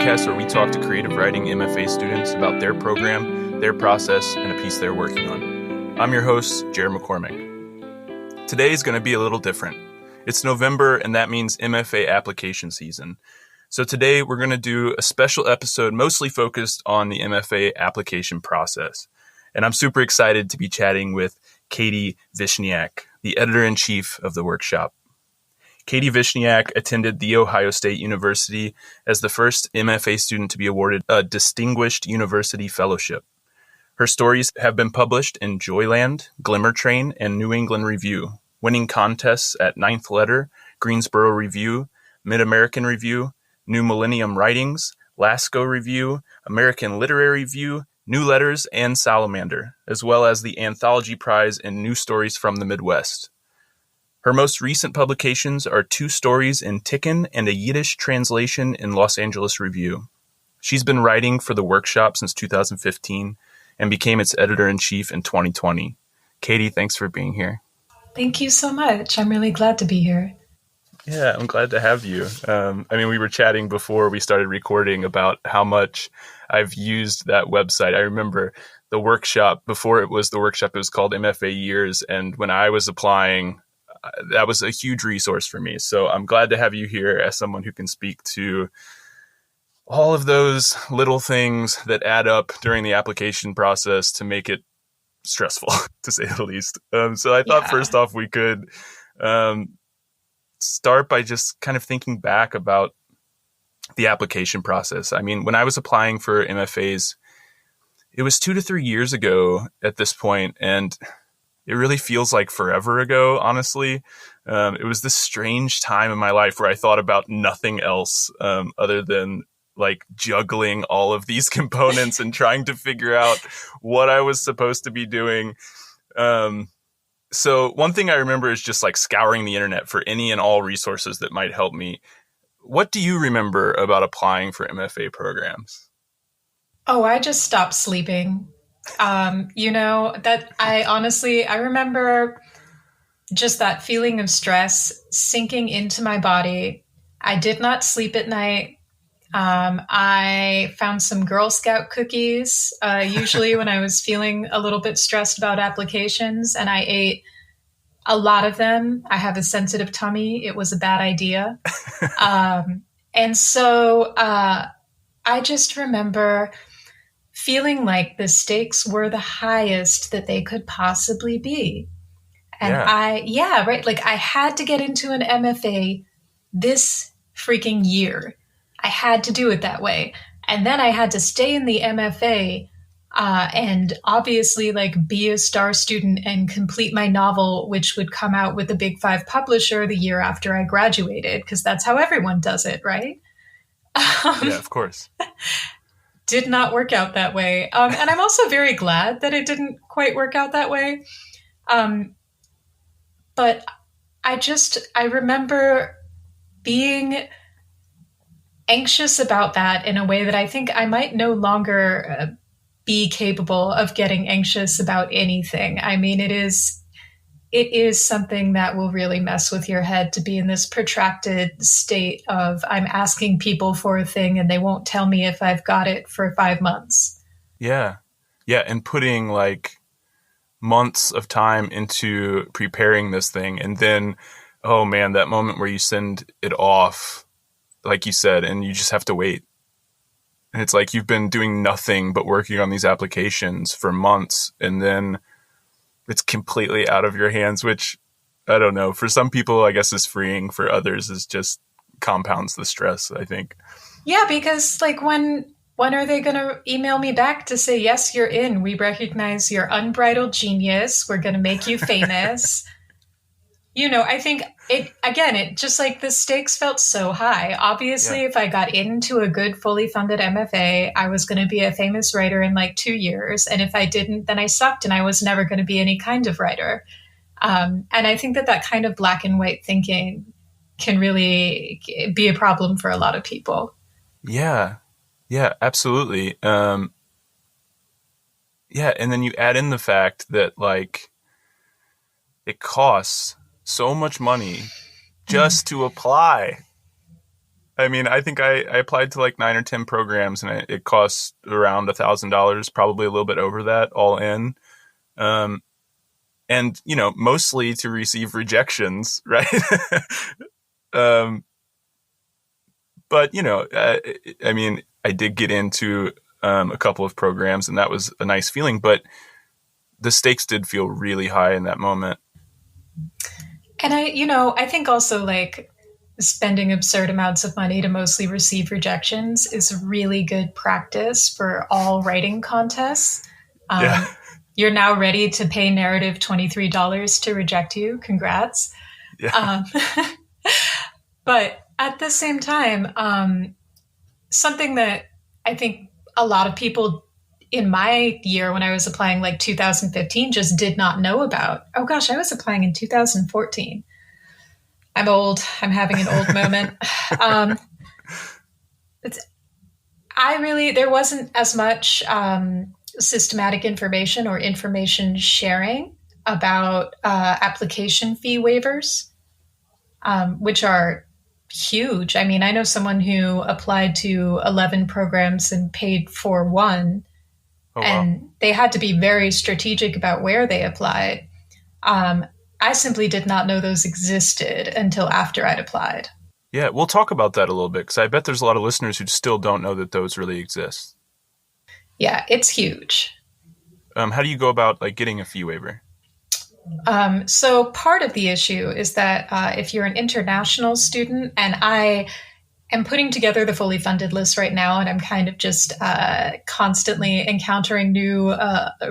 podcast where we talk to creative writing MFA students about their program, their process, and a piece they're working on. I'm your host, Jared McCormick. Today is going to be a little different. It's November, and that means MFA application season. So today we're going to do a special episode mostly focused on the MFA application process. And I'm super excited to be chatting with Cady Vishniac, the editor-in-chief of the Workshop. Cady Vishniac attended The Ohio State University as the first MFA student to be awarded a Distinguished University Fellowship. Her stories have been published in Joyland, Glimmer Train, and New England Review, winning contests at Ninth Letter, Greensboro Review, Mid-American Review, New Millennium Writings, Lascaux Review, American Literary Review, New Letters, and Salamander, as well as the Anthology Prize in New Stories from the Midwest. Her most recent publications are 2 stories in Ticken and a Yiddish translation in Los Angeles Review. She's been writing for the Workshop since 2015 and became its editor-in-chief in 2020. Cady, thanks for being here. Thank you so much. I'm really glad to be here. Yeah, I'm glad to have you. We were chatting before we started recording about how much I've used that website. I remember the Workshop, before it was the Workshop, it was called MFA Years. And when I was applying, that was a huge resource for me. So I'm glad to have you here as someone who can speak to all of those little things that add up during the application process to make it stressful, to say the least. So I thought first off, we could start by just kind of thinking back about the application process. I mean, when I was applying for MFAs, it was 2 to 3 years ago at this point, and it really feels like forever ago, honestly. It was this strange time in my life where I thought about nothing else other than like juggling all of these components and trying to figure out what I was supposed to be doing. So one thing I remember is just like scouring the internet for any and all resources that might help me. What do you remember about applying for MFA programs? Oh, I just stopped sleeping. I remember just that feeling of stress sinking into my body. I did not sleep at night. I found some Girl Scout cookies, usually when I was feeling a little bit stressed about applications, and I ate a lot of them. I have a sensitive tummy. It was a bad idea. And so I just remember feeling like the stakes were the highest that they could possibly be. And I had to get into an MFA this freaking year. I had to do it that way. And then I had to stay in the MFA and obviously like be a star student and complete my novel, which would come out with a Big 5 publisher the year after I graduated, because that's how everyone does it, right? Yeah, of course. Did not work out that way. And I'm also very glad that it didn't quite work out that way. But I remember being anxious about that in a way that I think I might no longer be capable of getting anxious about anything. I mean, it is something that will really mess with your head to be in this protracted state of I'm asking people for a thing and they won't tell me if I've got it for 5 months. Yeah. Yeah. And putting like months of time into preparing this thing. And then, oh man, that moment where you send it off, like you said, and you just have to wait. And it's like you've been doing nothing but working on these applications for months, and then it's completely out of your hands, which, I don't know, for some people, I guess is freeing. For others, is just compounds the stress, I think. Yeah, because like when are they going to email me back to say, yes, you're in. We recognize your unbridled genius. We're going to make you famous. I think it just like the stakes felt so high. Obviously, If I got into a good, fully funded MFA, I was going to be a famous writer in like 2 years. And if I didn't, then I sucked and I was never going to be any kind of writer. And I think that kind of black and white thinking can really be a problem for a lot of people. Yeah. Yeah, absolutely. And then you add in the fact that like it costs so much money just to apply. I mean, I think I applied to like 9 or 10 programs, and it costs around $1,000, probably a little bit over that, all in. Um, and mostly to receive rejections, right? um, but I mean, I did get into a couple of programs, and that was a nice feeling. But the stakes did feel really high in that moment. And I think also like spending absurd amounts of money to mostly receive rejections is really good practice for all writing contests. Yeah, You're now ready to pay narrative $23 to reject you. Congrats. yeah, But at the same time, something that I think a lot of people in my year when I was applying, like 2015, just did not know about. Oh gosh, I was applying in 2014. I'm old. I'm having an old moment. Um, there wasn't as much systematic information or information sharing about application fee waivers, which are huge. I mean, I know someone who applied to 11 programs and paid for one, oh wow. and they had to be very strategic about where they applied. I simply did not know those existed until after I'd applied. Yeah, we'll talk about that a little bit, because I bet there's a lot of listeners who still don't know that those really exist. Yeah, it's huge. How do you go about like getting a fee waiver? So part of the issue is that if you're an international student, and I am putting together the fully funded list right now, and I'm kind of just constantly encountering new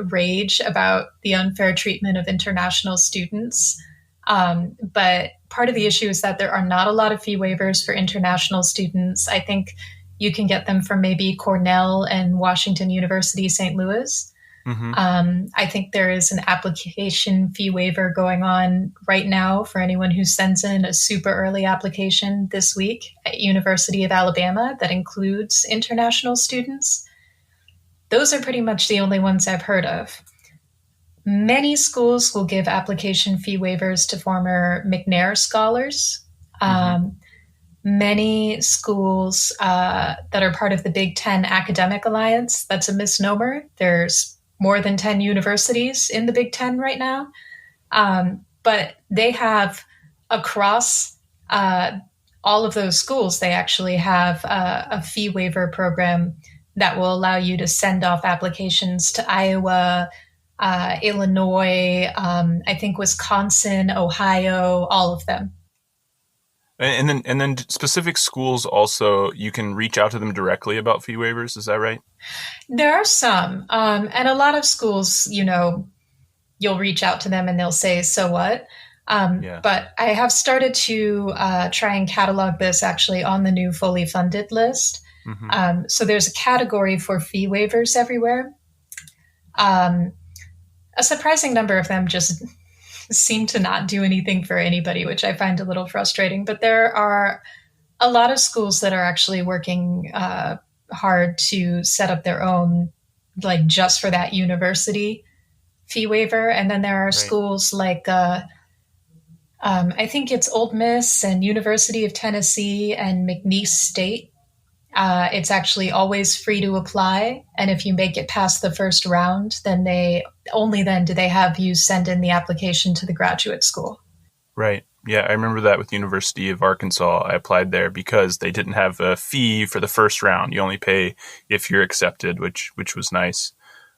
rage about the unfair treatment of international students. But part of the issue is that there are not a lot of fee waivers for international students. I think you can get them from maybe Cornell and Washington University, St. Louis. Mm-hmm. I think there is an application fee waiver going on right now for anyone who sends in a super early application this week at University of Alabama that includes international students. Those are pretty much the only ones I've heard of. Many schools will give application fee waivers to former McNair scholars. Mm-hmm. Many schools that are part of the Big Ten Academic Alliance, that's a misnomer. There's more than 10 universities in the Big Ten right now. But they have, across all of those schools, they actually have a fee waiver program that will allow you to send off applications to Iowa, Illinois, I think Wisconsin, Ohio, all of them. And then specific schools also, you can reach out to them directly about fee waivers. Is that right? There are some, and a lot of schools, you'll reach out to them and they'll say, "So what?" Yeah. But I have started to try and catalog this actually on the new fully funded list. Mm-hmm. So there's a category for fee waivers everywhere. A surprising number of them just seem to not do anything for anybody, which I find a little frustrating. But there are a lot of schools that are actually working hard to set up their own, like just for that university fee waiver. And then there are schools like, I think it's Ole Miss and University of Tennessee and McNeese State. It's actually always free to apply. And if you make it past the first round, then do they have you send in the application to the graduate school. Right. Yeah, I remember that with University of Arkansas. I applied there because they didn't have a fee for the first round. You only pay if you're accepted, which was nice.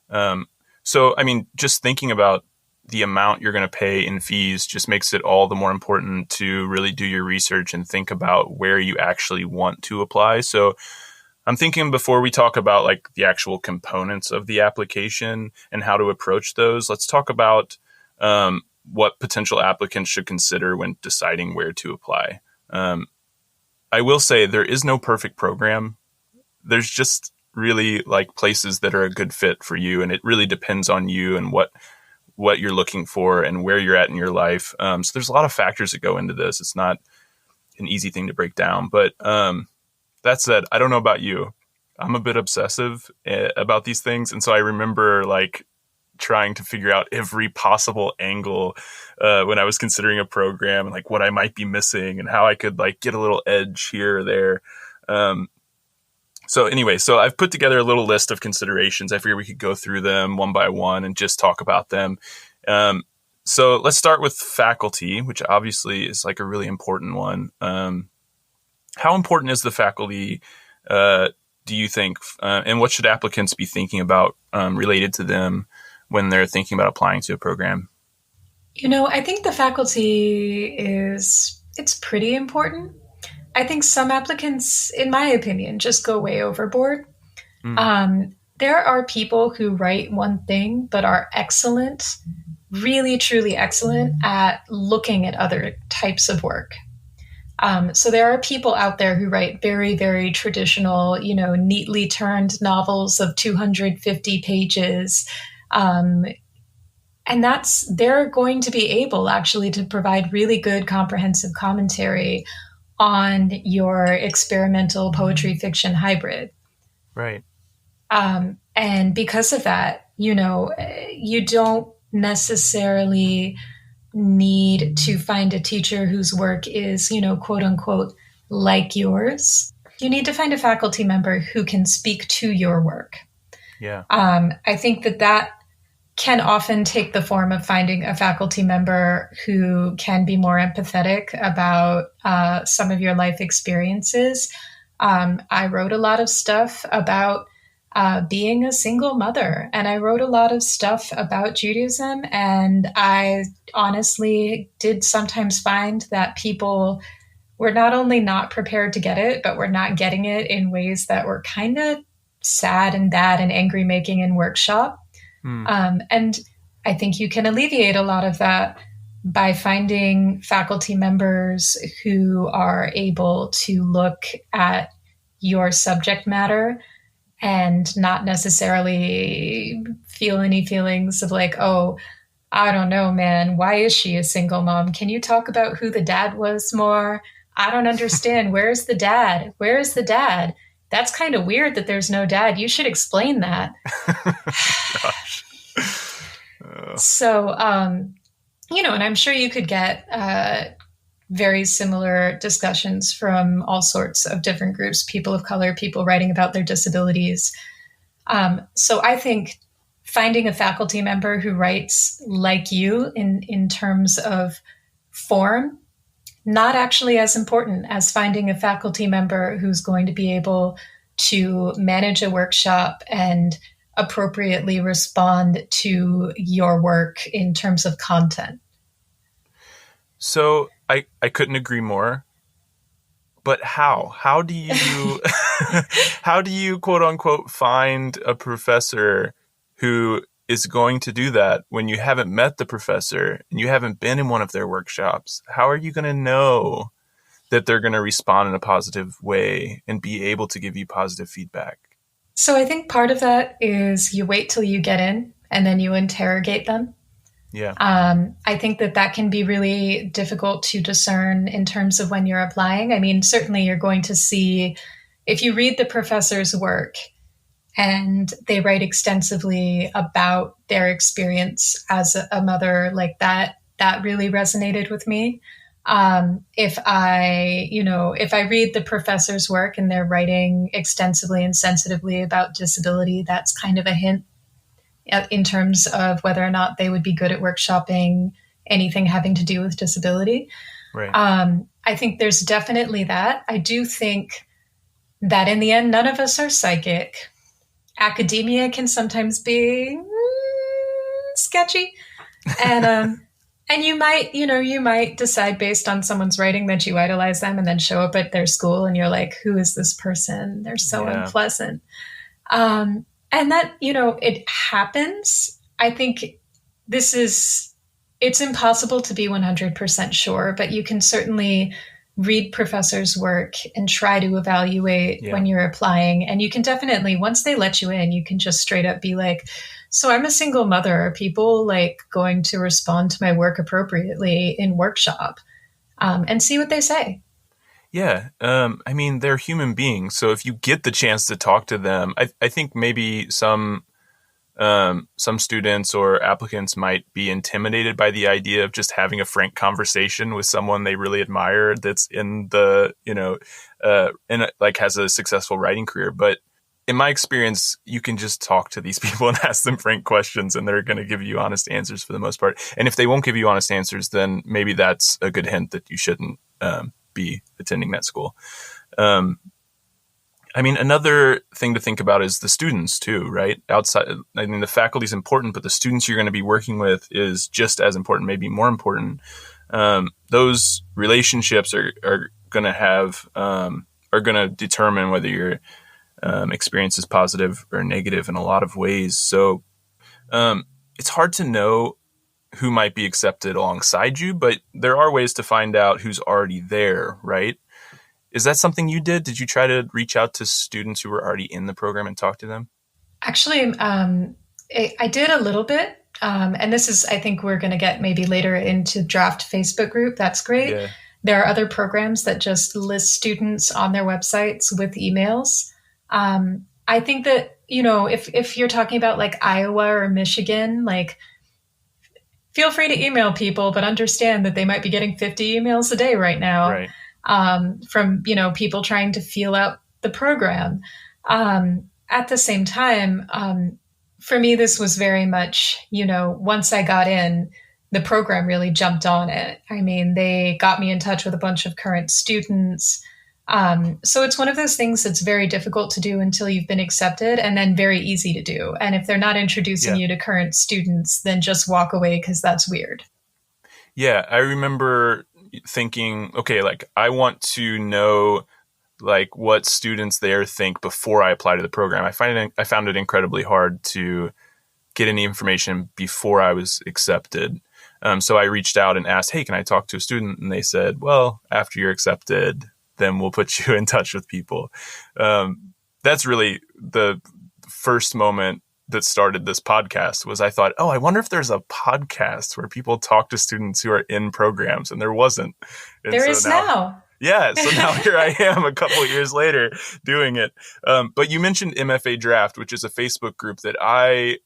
So, I mean, just thinking about the amount you're going to pay in fees just makes it all the more important to really do your research and think about where you actually want to apply. So I'm thinking, before we talk about like the actual components of the application and how to approach those, let's talk about what potential applicants should consider when deciding where to apply. I will say there is no perfect program. There's just really like places that are a good fit for you, and it really depends on you and what you're looking for and where you're at in your life. So there's a lot of factors that go into this. It's not an easy thing to break down, but that said, I don't know about you. I'm a bit obsessive about these things. And so I remember like trying to figure out every possible angle when I was considering a program, and like what I might be missing and how I could like get a little edge here or there. So anyway, so I've put together a little list of considerations. I figure we could go through them one by one and just talk about them. So let's start with faculty, which obviously is like a really important one. How important is the faculty, do you think, and what should applicants be thinking about related to them when they're thinking about applying to a program? I think the faculty it's pretty important. I think some applicants, in my opinion, just go way overboard. There are people who write one thing but are excellent, really, truly excellent at looking at other types of work. So there are people out there who write very, very traditional, neatly turned novels of 250 pages. And they're going to be able actually to provide really good comprehensive commentary on your experimental poetry fiction hybrid. Right. And because of that, you don't necessarily need to find a teacher whose work is, quote unquote, like yours. You need to find a faculty member who can speak to your work. Yeah. I think that can often take the form of finding a faculty member who can be more empathetic about some of your life experiences. I wrote a lot of stuff about being a single mother, and I wrote a lot of stuff about Judaism, and I honestly did sometimes find that people were not only not prepared to get it, but were not getting it in ways that were kind of sad and bad and angry making in workshop. And I think you can alleviate a lot of that by finding faculty members who are able to look at your subject matter and not necessarily feel any feelings of like, oh, I don't know, man, why is she a single mom? Can you talk about who the dad was more? I don't understand. Where's the dad? Where's the dad? That's kind of weird that there's no dad. You should explain that. Gosh. So, and I'm sure you could get very similar discussions from all sorts of different groups, people of color, people writing about their disabilities. So I think finding a faculty member who writes like you in terms of form, not actually as important as finding a faculty member who's going to be able to manage a workshop and appropriately respond to your work in terms of content. So I couldn't agree more. But how? How do you how do you quote unquote find a professor who is going to do that when you haven't met the professor and you haven't been in one of their workshops? How are you going to know that they're going to respond in a positive way and be able to give you positive feedback? So I think part of that is you wait till you get in and then you interrogate them. Yeah. I think that can be really difficult to discern in terms of when you're applying. I mean, certainly you're going to see, if you read the professor's work and they write extensively about their experience as a mother, like that really resonated with me. If I read the professor's work and they're writing extensively and sensitively about disability, that's kind of a hint in terms of whether or not they would be good at workshopping anything having to do with disability. Right. I think there's definitely that. I do think that in the end, none of us are psychic. Academia can sometimes be sketchy. And you might decide based on someone's writing that you idolize them and then show up at their school and you're like, who is this person? They're so unpleasant. And that, it happens. I think it's impossible to be 100% sure, but you can certainly read professors' work and try to evaluate when you're applying. And you can definitely, once they let you in, you can just straight up be like, so I'm a single mother. Are people like going to respond to my work appropriately in workshop? And see what they say. Yeah. I mean, they're human beings. So if you get the chance to talk to them, I think maybe some some students or applicants might be intimidated by the idea of just having a frank conversation with someone they really admire that's in the, like has a successful writing career. But in my experience, you can just talk to these people and ask them frank questions, and they're going to give you honest answers for the most part. And if they won't give you honest answers, then maybe that's a good hint that you shouldn't be attending that school. Another thing to think about is the students too, right? The faculty is important, but the students you're going to be working with is just as important, maybe more important. Those relationships are going to determine whether your experience is positive or negative in a lot of ways. So it's hard to know who might be accepted alongside you, but there are ways to find out who's already there, right? Is that something you did? Did you try to reach out to students who were already in the program and talk to them? Actually, I did a little bit. And this is, I think we're going to get maybe later into draft Facebook group. That's great. Yeah. There are other programs that just list students on their websites with emails. I think that, if you're talking about like Iowa or Michigan, like feel free to email people, but understand that they might be getting 50 emails a day right now. Right. From, people trying to feel out the program. At the same time, for me, this was very much, once I got in, the program really jumped on it. I mean, they got me in touch with a bunch of current students. So it's one of those things that's very difficult to do until you've been accepted, and then very easy to do. And if they're not introducing you to current students, then just walk away because that's weird. Yeah, I remember thinking, okay, like I want to know like what students there think before I apply to the program. I found it incredibly hard to get any information before I was accepted. So I reached out and asked, hey, can I talk to a student? And they said, well, after you're accepted, then we'll put you in touch with people. That's really the first moment that started this podcast. Was I thought, oh, I wonder if there's a podcast where people talk to students who are in programs, and there wasn't. And there is now. Yeah, so now here I am a couple of years later doing it. But you mentioned MFA Draft, which is a Facebook group that I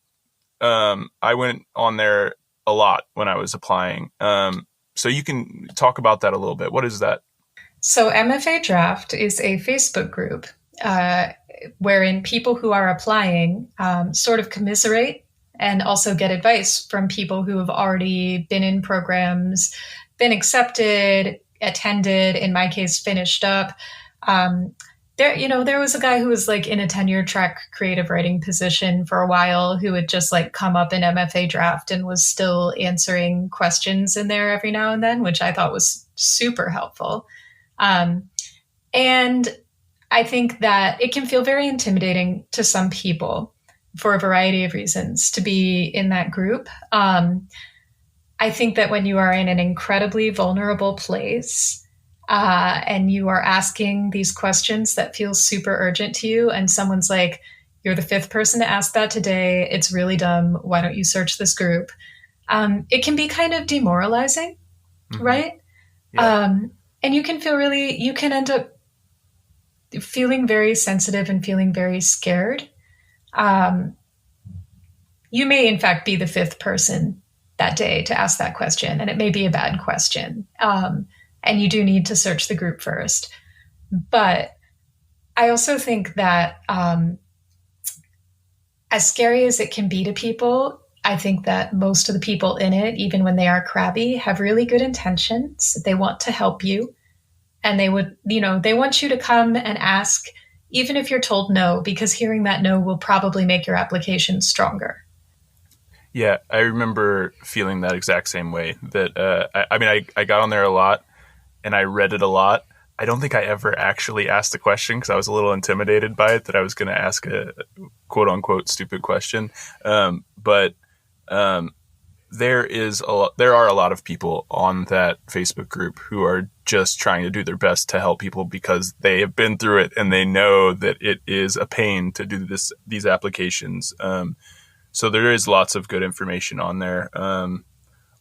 went on there a lot when I was applying. So you can talk about that a little bit. What is that? So MFA Draft is a Facebook group wherein people who are applying sort of commiserate and also get advice from people who have already been in programs, been accepted, attended, in my case, finished up. There was a guy who was like in a tenure track creative writing position for a while who had just like come up in MFA Draft and was still answering questions in there every now and then, which I thought was super helpful. And I think that it can feel very intimidating to some people for a variety of reasons to be in that group. I think that when you are in an incredibly vulnerable place and you are asking these questions that feel super urgent to you, and someone's like, you're the fifth person to ask that today. It's really dumb. Why don't you search this group? It can be kind of demoralizing, right? Yeah. And you can end up feeling very sensitive and feeling very scared. You may, in fact, be the fifth person that day to ask that question, and it may be a bad question. And you do need to search the group first. But I also think that as scary as it can be to people, I think that most of the people in it, even when they are crabby, have really good intentions. They want to help you. And they want you to come and ask, even if you're told no, because hearing that no will probably make your application stronger. Yeah, I remember feeling that exact same way. That I got on there a lot and I read it a lot. I don't think I ever actually asked a question because I was a little intimidated by it, that I was going to ask a quote unquote stupid question. But there are a lot of people on that Facebook group who are just trying to do their best to help people because they have been through it and they know that it is a pain to do these applications. So there is lots of good information on there.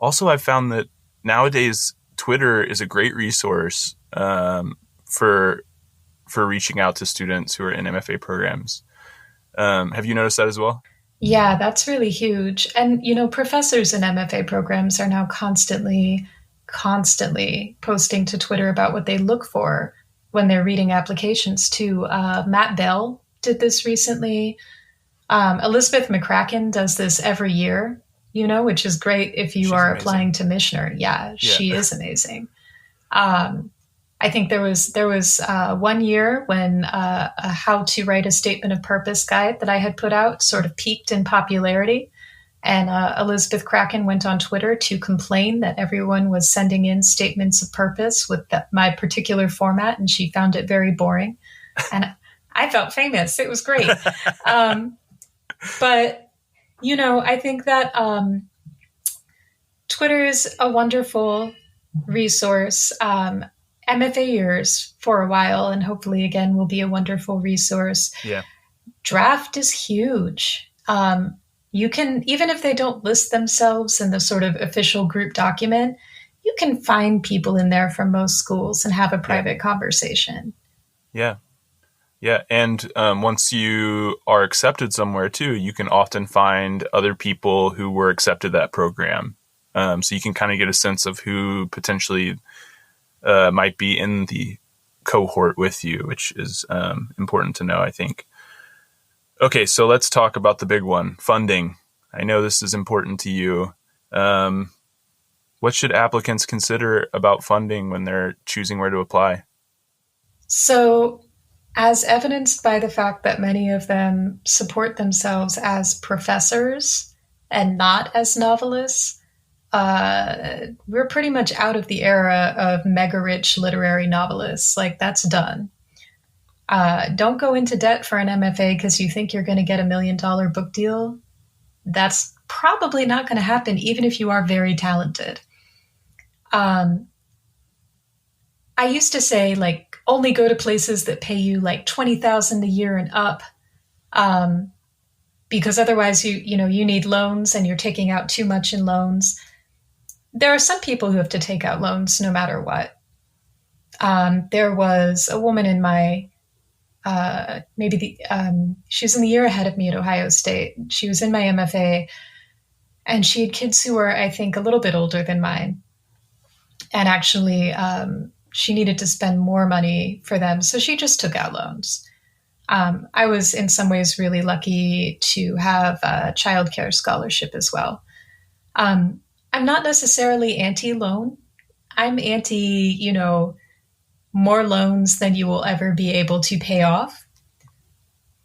Also, I've found that nowadays Twitter is a great resource for reaching out to students who are in MFA programs. Have you noticed that as well? Yeah, that's really huge. And, professors in MFA programs are now constantly posting to Twitter about what they look for when they're reading applications too. Matt Bell did this recently. Elizabeth McCracken does this every year, which is great if you She's are amazing. applying to Mishner. Yeah, Yeah. she is amazing. Um, I think there was 1 year when a how to write a statement of purpose guide that I had put out sort of peaked in popularity. And Elizabeth Kraken went on Twitter to complain that everyone was sending in statements of purpose with my particular format, and she found it very boring. And I felt famous. It was great. Um, but, I think that Twitter is a wonderful resource. MFAers for a while, and hopefully again will be a wonderful resource. Yeah. Draft is huge. You can, even if they don't list themselves in the sort of official group document, you can find people in there from most schools and have a private conversation. Yeah. Yeah. And once you are accepted somewhere too, you can often find other people who were accepted that program. So you can kind of get a sense of who potentially might be in the cohort with you, which is important to know, I think. Okay, so let's talk about the big one, funding. I know this is important to you. What should applicants consider about funding when they're choosing where to apply? So, as evidenced by the fact that many of them support themselves as professors and not as novelists, we're pretty much out of the era of mega rich literary novelists. Like, that's done. Don't go into debt for an MFA because you think you're going to get $1 million book deal. That's probably not going to happen, even if you are very talented. I used to say, like, only go to places that pay you like 20,000 a year and up, um, because otherwise you need loans and you're taking out too much in loans. There are some people who have to take out loans no matter what. There was a woman in my she was in the year ahead of me at Ohio State. She was in my MFA, and she had kids who were, I think, a little bit older than mine. And actually, she needed to spend more money for them, so she just took out loans. I was in some ways really lucky to have a childcare scholarship as well. I'm not necessarily anti-loan. I'm anti, more loans than you will ever be able to pay off.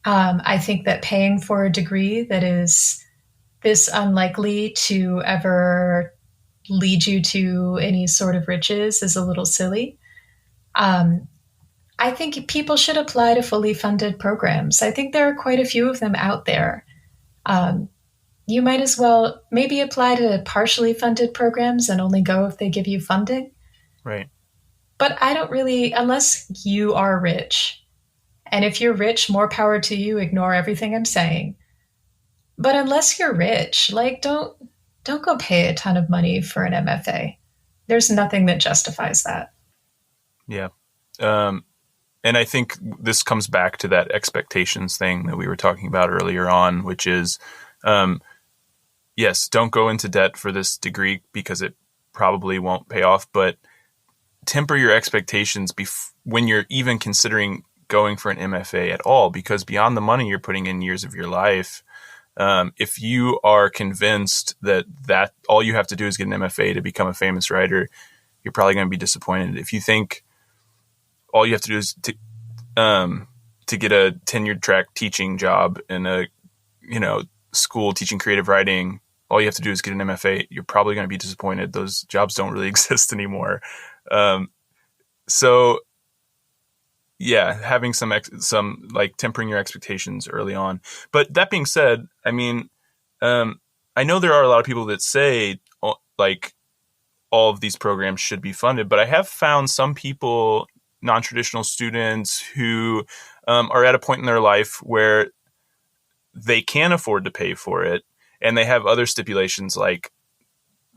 I think that paying for a degree that is this unlikely to ever lead you to any sort of riches is a little silly. I think people should apply to fully funded programs. I think there are quite a few of them out there. You might as well maybe apply to partially funded programs and only go if they give you funding. Right. But I don't really, unless you are rich, and if you're rich, more power to you, ignore everything I'm saying. But unless you're rich, like, don't go pay a ton of money for an MFA. There's nothing that justifies that. Yeah. And I think this comes back to that expectations thing that we were talking about earlier on, which is, yes, don't go into debt for this degree because it probably won't pay off, but temper your expectations when you're even considering going for an MFA at all, because beyond the money you're putting in years of your life, if you are convinced that all you have to do is get an MFA to become a famous writer, you're probably going to be disappointed. If you think all you have to do is to get a tenured track teaching job in a school teaching creative writing, all you have to do is get an MFA, you're probably going to be disappointed. Those jobs don't really exist anymore. So yeah, having some like tempering your expectations early on. But that being said, I mean, I know there are a lot of people that say like all of these programs should be funded, but I have found some people, non-traditional students, who are at a point in their life where they can afford to pay for it, and they have other stipulations, like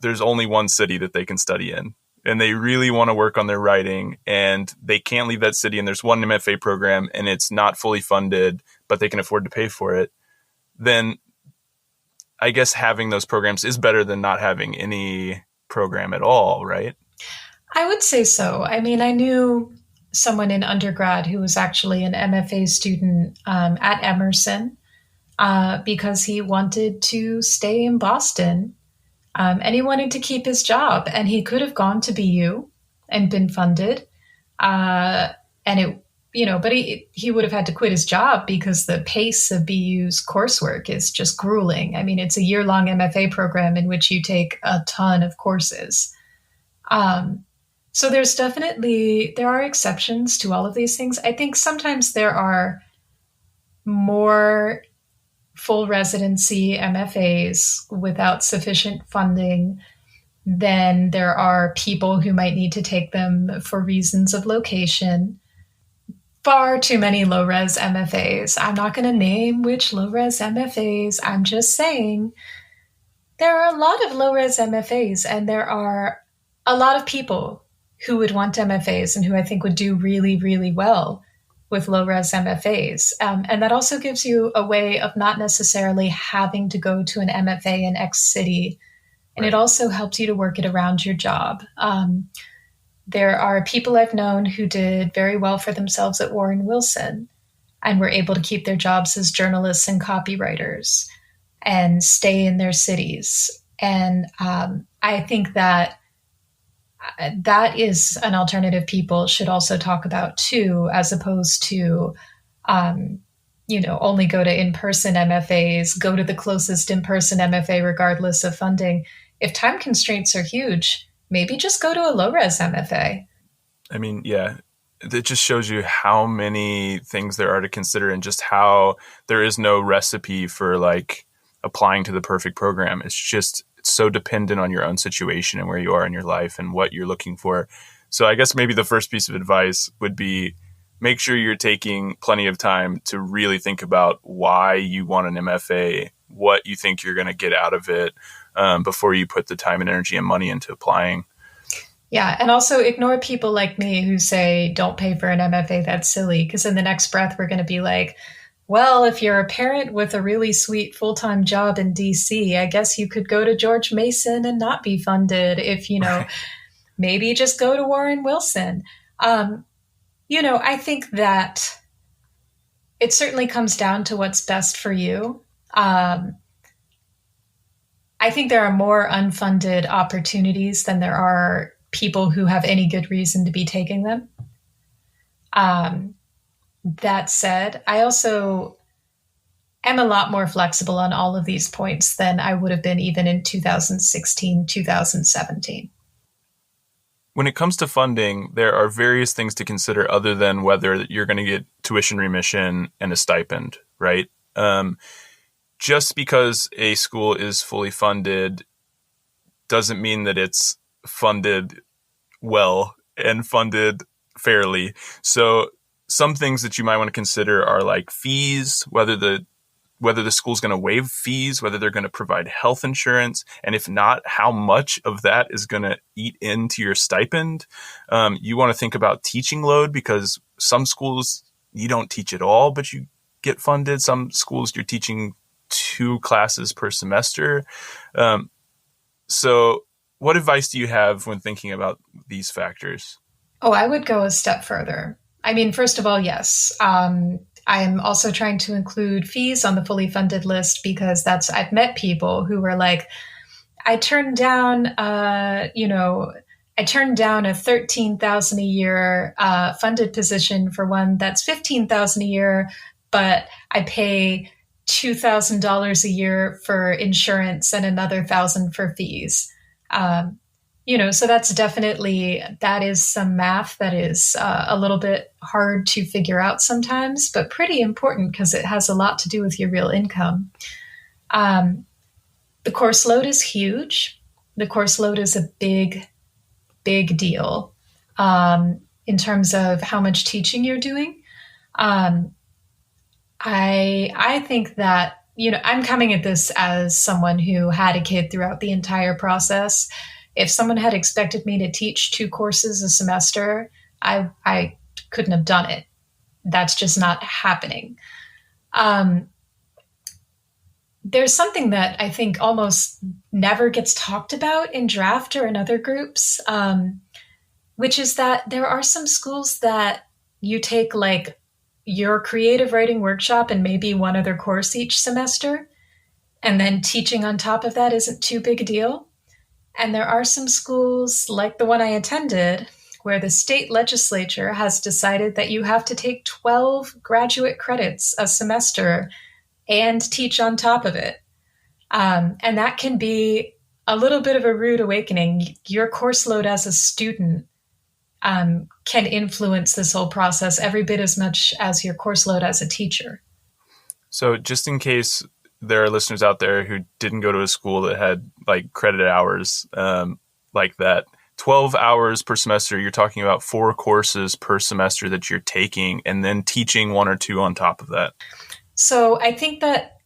there's only one city that they can study in, and they really want to work on their writing, and they can't leave that city, and there's one MFA program, and it's not fully funded, but they can afford to pay for it. Then I guess having those programs is better than not having any program at all, right? I would say so. I mean, I knew someone in undergrad who was actually an MFA student at Emerson because he wanted to stay in Boston and he wanted to keep his job. And he could have gone to BU and been funded. And it, but he would have had to quit his job because the pace of BU's coursework is just grueling. I mean, it's a year-long MFA program in which you take a ton of courses. So there are exceptions to all of these things. I think sometimes there are more full residency MFAs without sufficient funding than there are people who might need to take them for reasons of location. Far too many low-res MFAs. I'm not going to name which low-res MFAs. I'm just saying there are a lot of low-res MFAs, and there are a lot of people who would want MFAs and who I think would do really, really well with low-res MFAs. And that also gives you a way of not necessarily having to go to an MFA in X city. And It also helps you to work it around your job. There are people I've known who did very well for themselves at Warren Wilson and were able to keep their jobs as journalists and copywriters and stay in their cities. And I think that is an alternative people should also talk about too, as opposed to, only go to in-person MFAs, go to the closest in-person MFA regardless of funding. If time constraints are huge, maybe just go to a low-res MFA. I mean, yeah, it just shows you how many things there are to consider and just how there is no recipe for like applying to the perfect program. It's so dependent on your own situation and where you are in your life and what you're looking for. So I guess maybe the first piece of advice would be make sure you're taking plenty of time to really think about why you want an MFA, what you think you're going to get out of it before you put the time and energy and money into applying. Yeah, and also ignore people like me who say, don't pay for an MFA, that's silly, because in the next breath, we're going to be like, well, if you're a parent with a really sweet full-time job in DC, I guess you could go to George Mason and not be funded. If, maybe just go to Warren Wilson. I think that it certainly comes down to what's best for you. I think there are more unfunded opportunities than there are people who have any good reason to be taking them. That said, I also am a lot more flexible on all of these points than I would have been even in 2016, 2017. When it comes to funding, there are various things to consider other than whether you're going to get tuition remission and a stipend, right? Just because a school is fully funded doesn't mean that it's funded well and funded fairly. So some things that you might want to consider are like fees, whether the school's going to waive fees, whether they're going to provide health insurance, and if not, how much of that is going to eat into your stipend. You want to think about teaching load, because some schools you don't teach at all, but you get funded. Some schools you're teaching 2 classes per semester. So what advice do you have when thinking about these factors? Oh, I would go a step further. I mean, first of all, yes. I'm also trying to include fees on the fully funded list because I've met people who were like, I turned down a $13,000 a year funded position for one that's $15,000 a year, but I pay $2,000 a year for insurance and another $1,000 for fees. So that is some math that is a little bit hard to figure out sometimes, but pretty important because it has a lot to do with your real income. The course load is huge. The course load is a big, big deal in terms of how much teaching you're doing. I think that, I'm coming at this as someone who had a kid throughout the entire process. If someone had expected me to teach 2 courses a semester, I couldn't have done it. That's just not happening. there's something that I think almost never gets talked about in draft or in other groups, which is that there are some schools that you take like your creative writing workshop and maybe one other course each semester, and then teaching on top of that isn't too big a deal. And there are some schools, like the one I attended, where the state legislature has decided that you have to take 12 graduate credits a semester and teach on top of it. And that can be a little bit of a rude awakening. Your course load as a student can influence this whole process every bit as much as your course load as a teacher. So just in case there are listeners out there who didn't go to a school that had like credit hours like that, 12 hours per semester, you're talking about 4 courses per semester that you're taking and then teaching 1 or 2 on top of that. So I think that,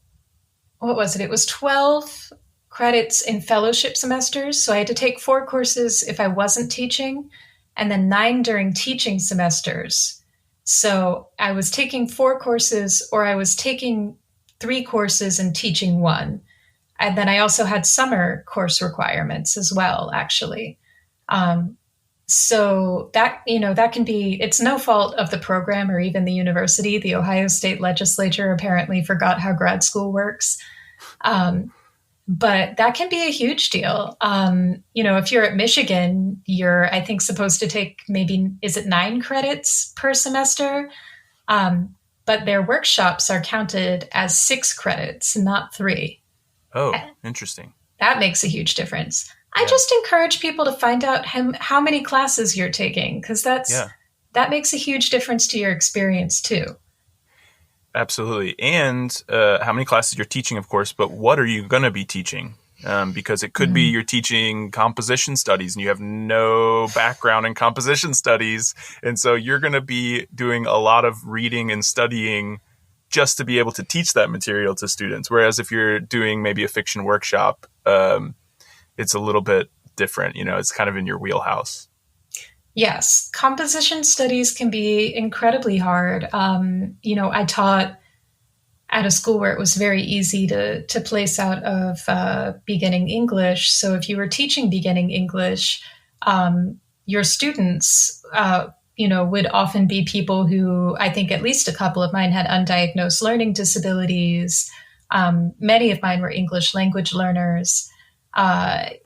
what was it? It was 12 credits in fellowship semesters. So I had to take 4 courses if I wasn't teaching, and then 9 during teaching semesters. So I was taking 4 courses, or I was taking 3 courses and teaching 1. And then I also had summer course requirements as well, actually. So that, that can be, it's no fault of the program or even the university. The Ohio State Legislature apparently forgot how grad school works. But that can be a huge deal. If you're at Michigan, you're, I think, supposed to take maybe, is it 9 credits per semester? But their workshops are counted as 6 credits, not 3. Oh, interesting. That makes a huge difference. I just encourage people to find out how many classes you're taking, because that makes a huge difference to your experience too. Absolutely. And how many classes you're teaching, of course, but what are you going to be teaching? Because it could be you're teaching composition studies and you have no background in composition studies. And so you're going to be doing a lot of reading and studying just to be able to teach that material to students. Whereas if you're doing maybe a fiction workshop, it's a little bit different. It's kind of in your wheelhouse. Yes, composition studies can be incredibly hard. I taught at a school where it was very easy to place out of beginning English. So if you were teaching beginning English, your students, would often be people who, I think at least a couple of mine had undiagnosed learning disabilities. Many of mine were English language learners.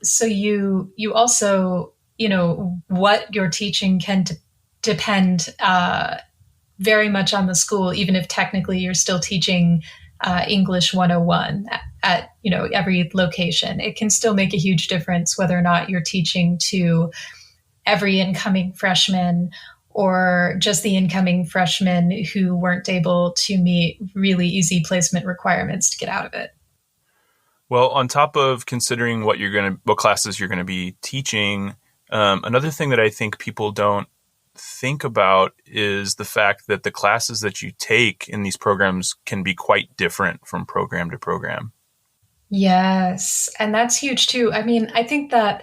So you also, what you're teaching can depend very much on the school, even if technically you're still teaching English 101 at every location. It can still make a huge difference whether or not you're teaching to every incoming freshman or just the incoming freshmen who weren't able to meet really easy placement requirements to get out of it. Well, on top of considering what classes you're going to be teaching, another thing that I think people don't think about is the fact that the classes that you take in these programs can be quite different from program to program. Yes, and that's huge too. I mean, I think that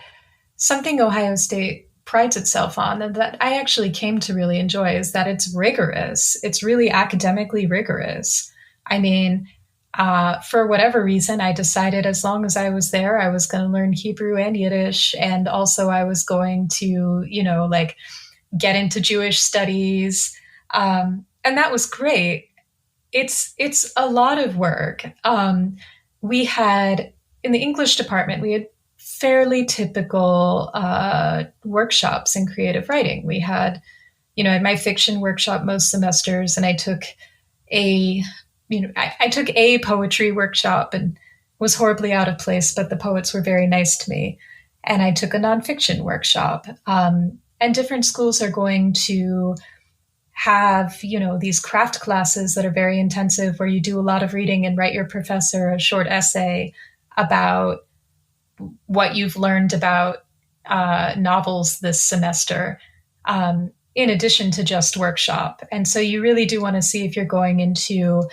something Ohio State prides itself on, and that I actually came to really enjoy, is that it's rigorous. It's really academically rigorous. I mean, for whatever reason, I decided as long as I was there, I was going to learn Hebrew and Yiddish. And also I was going to, get into Jewish studies. And that was great. It's a lot of work. We had, in the English department, we had fairly typical workshops in creative writing. We had, my fiction workshop most semesters, and I took I took a poetry workshop and was horribly out of place, but the poets were very nice to me. And I took a nonfiction workshop. And different schools are going to have, these craft classes that are very intensive, where you do a lot of reading and write your professor a short essay about what you've learned about novels this semester, in addition to just workshop. And so you really do want to see if you're going into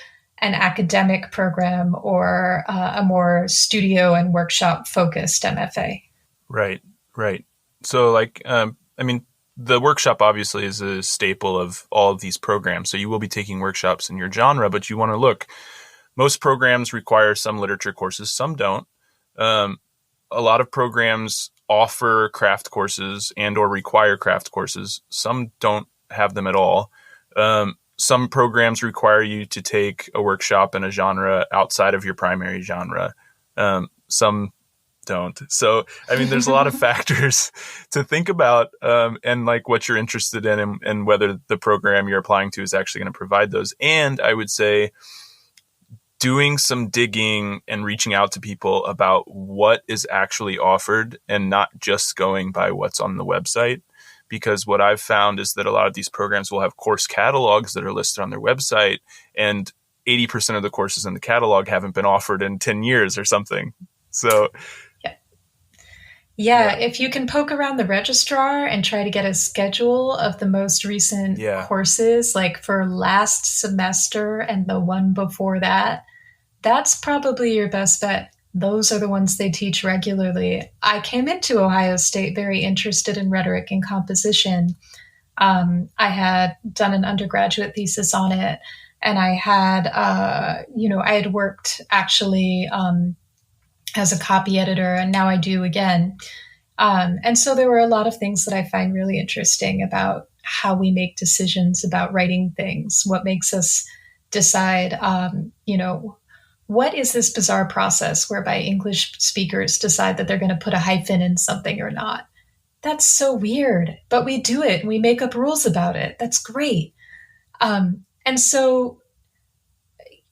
an academic program or a more studio and workshop focused MFA. Right. So the workshop obviously is a staple of all of these programs. So you will be taking workshops in your genre, but you want to look most programs require some literature courses, some don't. A lot of programs offer craft courses and or require craft courses. Some don't have them at all. Some programs require you to take a workshop in a genre outside of your primary genre. Some don't. So, I mean, there's a lot of factors to think about, and like what you're interested in and whether the program you're applying to is actually going to provide those. And I would say doing some digging and reaching out to people about what is actually offered and not just going by what's on the website. Because what I've found is that a lot of these programs will have course catalogs that are listed on their website, and 80% of the courses in the catalog haven't been offered in 10 years or something. So yeah, if you can poke around the registrar and try to get a schedule of the most recent courses, like for last semester and the one before that, that's probably your best bet. Those are the ones they teach regularly. I came into Ohio State very interested in rhetoric and composition. I had done an undergraduate thesis on it, and I had, I had worked actually as a copy editor, and now I do again. And so there were a lot of things that I find really interesting about how we make decisions about writing things, what makes us decide, what is this bizarre process whereby English speakers decide that they're going to put a hyphen in something or not? That's so weird, but we do it and we make up rules about it. That's great. And so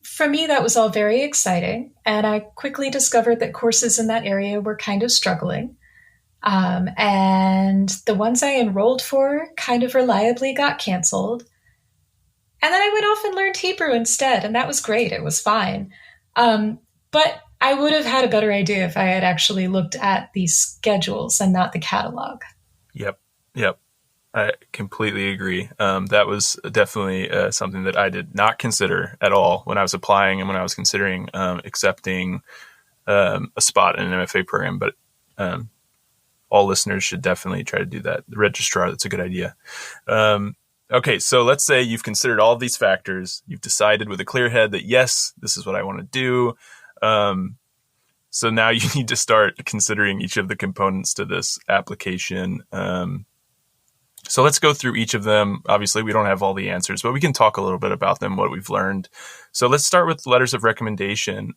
for me, that was all very exciting. And I quickly discovered that courses in that area were kind of struggling. And the ones I enrolled for kind of reliably got canceled. And then I went off and learned Hebrew instead. And that was great. It was fine. But I would have had a better idea if I had actually looked at these schedules and not the catalog. Yep. I completely agree. That was definitely something that I did not consider at all when I was applying and when I was considering accepting a spot in an MFA program. But all listeners should definitely try to do that. The registrar, that's a good idea. Okay, so let's say you've considered all of these factors. You've decided with a clear head that, yes, this is what I want to do. So now you need to start considering each of the components to this application. So let's go through each of them. Obviously, we don't have all the answers, but we can talk a little bit about them, what we've learned. So let's start with letters of recommendation.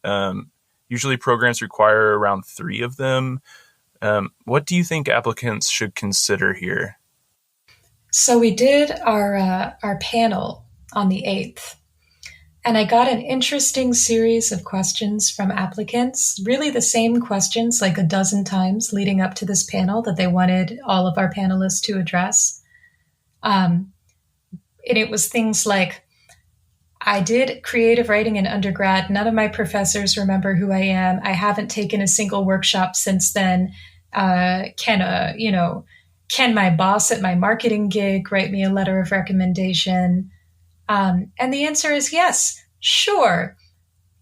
Usually programs require around 3 of them. What do you think applicants should consider here? So we did our panel on the 8th, and I got an interesting series of questions from applicants, really the same questions like a dozen times leading up to this panel that they wanted all of our panelists to address. And it was things like, I did creative writing in undergrad. None of my professors remember who I am. I haven't taken a single workshop since then. Can my boss at my marketing gig write me a letter of recommendation? And the answer is yes, sure.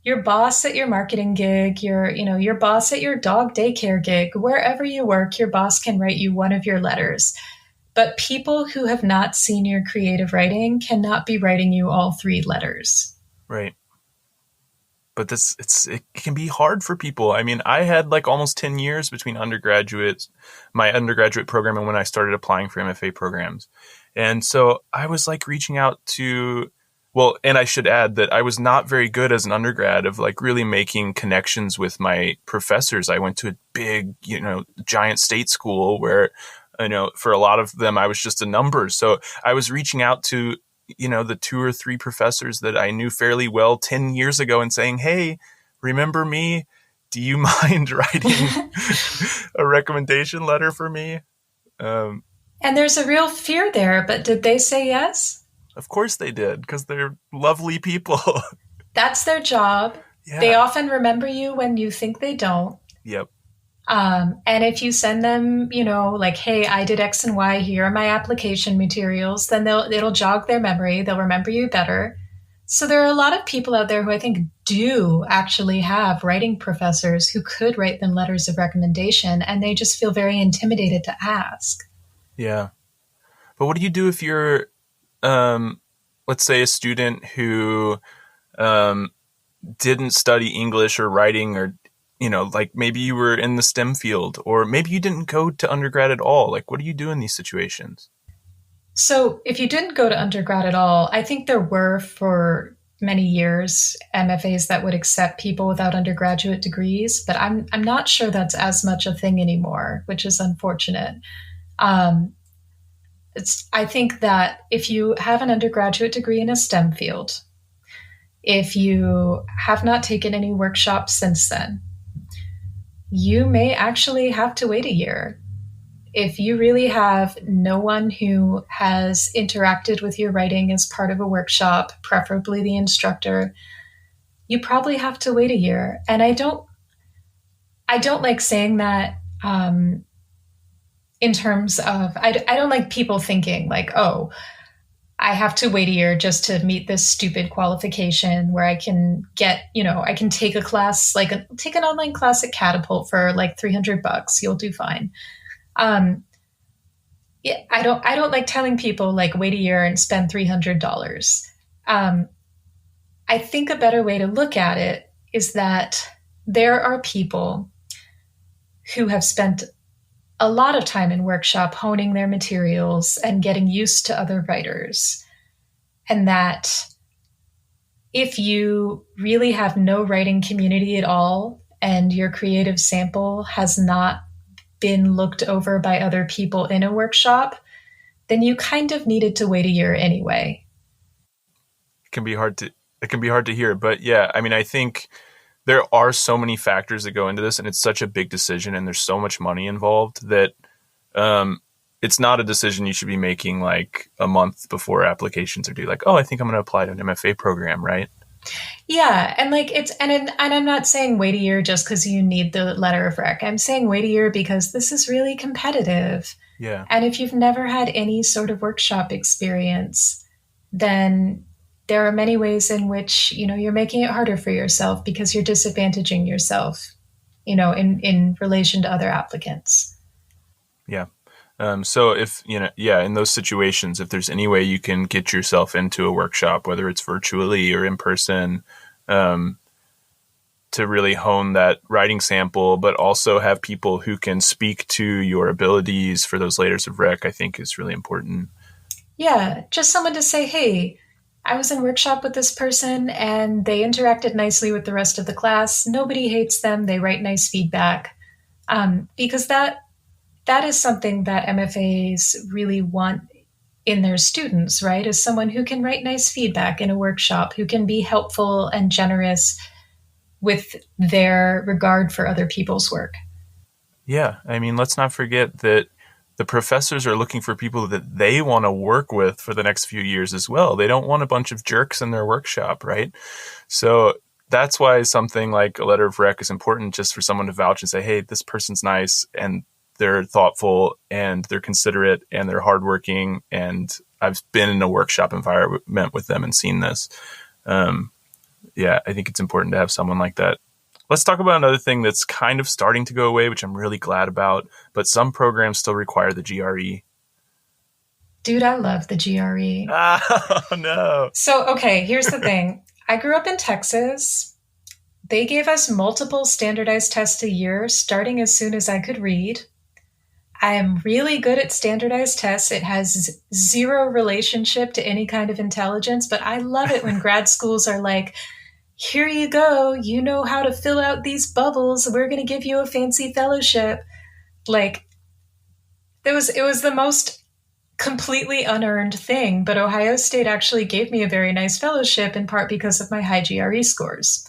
Your boss at your marketing gig, your boss at your dog daycare gig, wherever you work, your boss can write you one of your letters. But people who have not seen your creative writing cannot be writing you all 3 letters. Right. But it can be hard for people. I mean, I had like almost 10 years between my undergraduate program and when I started applying for MFA programs. And so I was like reaching out to, and I should add that I was not very good as an undergrad of like really making connections with my professors. I went to a big, giant state school where, for a lot of them, I was just a number. So I was reaching out to the 2 or 3 professors that I knew fairly well 10 years ago and saying, hey, remember me? Do you mind writing a recommendation letter for me? And there's a real fear there, but did they say yes? Of course they did, because they're lovely people. That's their job. Yeah. They often remember you when you think they don't. Yep. And if you send them, like, hey, I did X and Y, here are my application materials, then it'll jog their memory. They'll remember you better. So there are a lot of people out there who I think do actually have writing professors who could write them letters of recommendation, and they just feel very intimidated to ask. Yeah. But what do you do if you're, let's say, a student who didn't study English or writing, or, like maybe you were in the STEM field, or maybe you didn't go to undergrad at all. Like, what do you do in these situations? So if you didn't go to undergrad at all, I think there were for many years MFAs that would accept people without undergraduate degrees, but I'm not sure that's as much a thing anymore, which is unfortunate. Um, I think that if you have an undergraduate degree in a STEM field, if you have not taken any workshops since then, you may actually have to wait a year. If you really have no one who has interacted with your writing as part of a workshop, preferably the instructor, you probably have to wait a year. And I don't like saying that in terms of, I don't like people thinking like, oh, I have to wait a year just to meet this stupid qualification where I can get, I can take a class, take an online class at Catapult for like $300. You'll do fine. Yeah, I don't like telling people like wait a year and spend $300. I think a better way to look at it is that there are people who have spent a lot of time in workshop honing their materials and getting used to other writers. And that if you really have no writing community at all and your creative sample has not been looked over by other people in a workshop, then you kind of needed to wait a year anyway. It can be hard to hear, but yeah, I mean, I think there are so many factors that go into this, and it's such a big decision, and there's so much money involved that it's not a decision you should be making like a month before applications are due. Like, oh, I think I'm going to apply to an MFA program, right? Yeah, and like and I'm not saying wait a year just because you need the letter of rec. I'm saying wait a year because this is really competitive. Yeah. And if you've never had any sort of workshop experience, then there are many ways in which, you're making it harder for yourself because you're disadvantaging yourself, in relation to other applicants. Yeah. So if, in those situations, if there's any way you can get yourself into a workshop, whether it's virtually or in person, to really hone that writing sample, but also have people who can speak to your abilities for those layers of rec, I think is really important. Yeah, just someone to say, hey, I was in workshop with this person and they interacted nicely with the rest of the class. Nobody hates them. They write nice feedback. Because that is something that MFAs really want in their students, right? Is someone who can write nice feedback in a workshop, who can be helpful and generous with their regard for other people's work. Yeah. I mean, let's not forget that the professors are looking for people that they want to work with for the next few years as well. They don't want a bunch of jerks in their workshop, right? So that's why something like a letter of rec is important, just for someone to vouch and say, hey, this person's nice and they're thoughtful and they're considerate and they're hardworking. And I've been in a workshop environment with them and seen this. Yeah, I think it's important to have someone like that. Let's talk about another thing that's kind of starting to go away, which I'm really glad about, but some programs still require the GRE. Dude, I love the GRE. Oh, no. So, okay, here's the thing. I grew up in Texas. They gave us multiple standardized tests a year, starting as soon as I could read. I am really good at standardized tests. It has zero relationship to any kind of intelligence, but I love it when grad schools are like, here you go. You know how to fill out these bubbles. We're going to give you a fancy fellowship. Like, it was the most completely unearned thing, but Ohio State actually gave me a very nice fellowship in part because of my high GRE scores.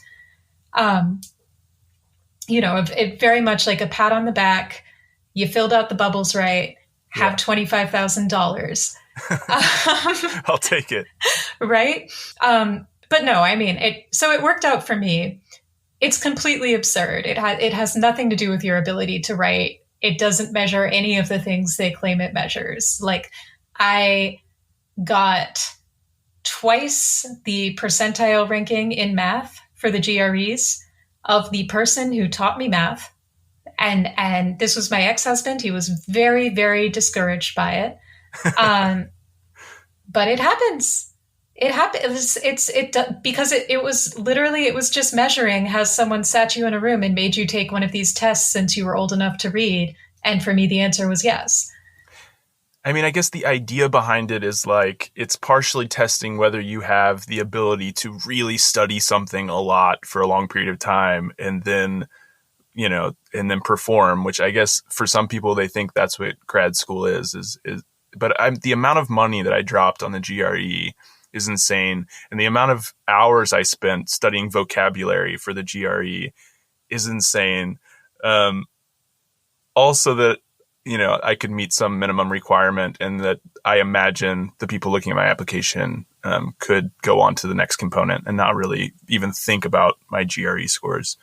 It very much like a pat on the back. You filled out the bubbles right. Have $25,000. I'll take it. Right? But no, I mean, it worked out for me. It's completely absurd. It has nothing to do with your ability to write. It doesn't measure any of the things they claim it measures. Like, I got twice the percentile ranking in math for the GREs of the person who taught me math. And this was my ex-husband. He was very, very discouraged by it. But it happens. It happened. Because it was literally, it was just measuring. Has someone sat you in a room and made you take one of these tests since you were old enough to read? And for me, the answer was yes. I mean, I guess the idea behind it is like it's partially testing whether you have the ability to really study something a lot for a long period of time and then, and then perform, which I guess for some people they think that's what grad school is but the amount of money that I dropped on the GRE is insane. And the amount of hours I spent studying vocabulary for the GRE is insane. Also that, I could meet some minimum requirement and that I imagine the people looking at my application could go on to the next component and not really even think about my GRE scores.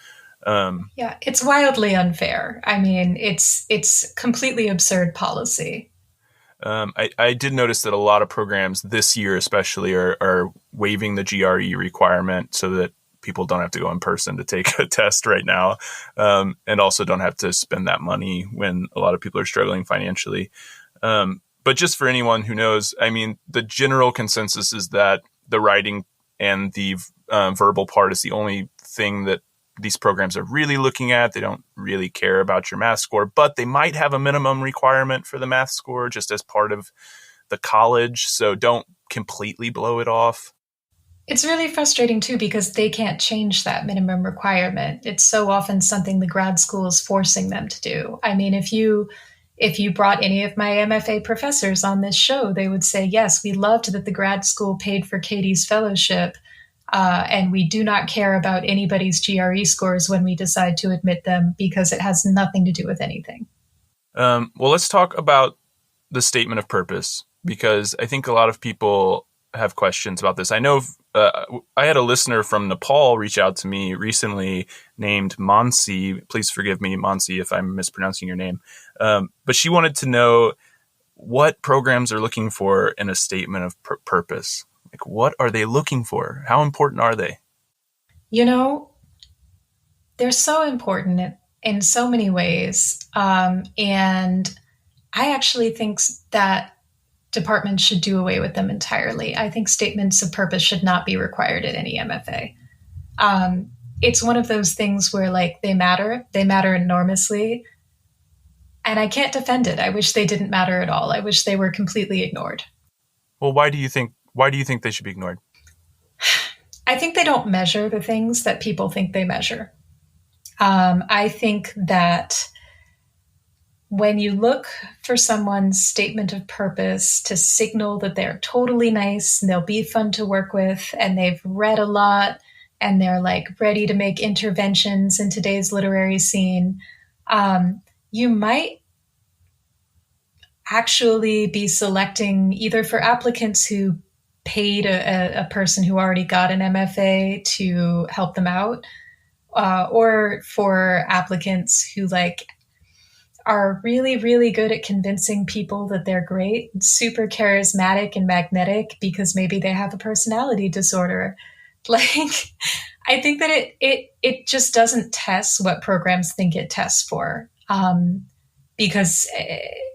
Yeah, it's wildly unfair. I mean, it's completely absurd policy. I did notice that a lot of programs this year especially are waiving the GRE requirement so that people don't have to go in person to take a test right now, and also don't have to spend that money when a lot of people are struggling financially. But just for anyone who knows, I mean, the general consensus is that the writing and the verbal part is the only thing that these programs are really looking at. They don't really care about your math score, but they might have a minimum requirement for the math score just as part of the college. So don't completely blow it off. It's really frustrating too because they can't change that minimum requirement. It's so often something the grad school is forcing them to do. I mean, if you brought any of my MFA professors on this show, they would say, yes, we loved that the grad school paid for Cady's fellowship, and we do not care about anybody's GRE scores when we decide to admit them because it has nothing to do with anything. Well, let's talk about the statement of purpose because I think a lot of people have questions about this. I know I had a listener from Nepal reach out to me recently named Mansi. Please forgive me, Mansi, if I'm mispronouncing your name. But she wanted to know what programs are looking for in a statement of purpose. Like, what are they looking for? How important are they? They're so important in so many ways. And I actually think that departments should do away with them entirely. I think statements of purpose should not be required at any MFA. It's one of those things where they matter enormously. And I can't defend it. I wish they didn't matter at all. I wish they were completely ignored. Well, why do you think they should be ignored? I think they don't measure the things that people think they measure. I think that when you look for someone's statement of purpose to signal that they're totally nice and they'll be fun to work with and they've read a lot and they're ready to make interventions in today's literary scene, you might actually be selecting either for applicants who paid a person who already got an MFA to help them out, or for applicants who are really, really good at convincing people that they're great, super charismatic and magnetic because maybe they have a personality disorder. I think that it just doesn't test what programs think it tests for, because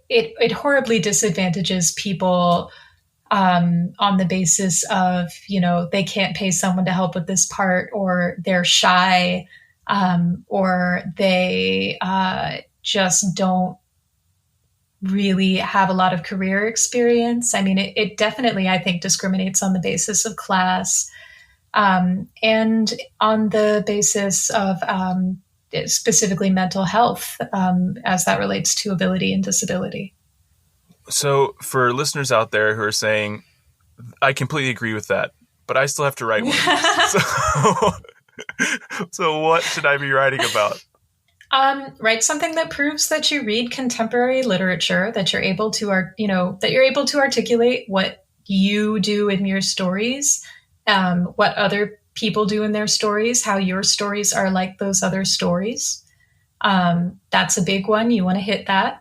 it horribly disadvantages people on the basis of, they can't pay someone to help with this part, or they're shy, or they just don't really have a lot of career experience. I mean, it definitely, I think, discriminates on the basis of class, and on the basis of specifically mental health, as that relates to ability and disability. So for listeners out there who are saying, I completely agree with that, but I still have to write one. So what should I be writing about? Write something that proves that you read contemporary literature, that you're able to articulate what you do in your stories, what other people do in their stories, how your stories are like those other stories. That's a big one. You want to hit that.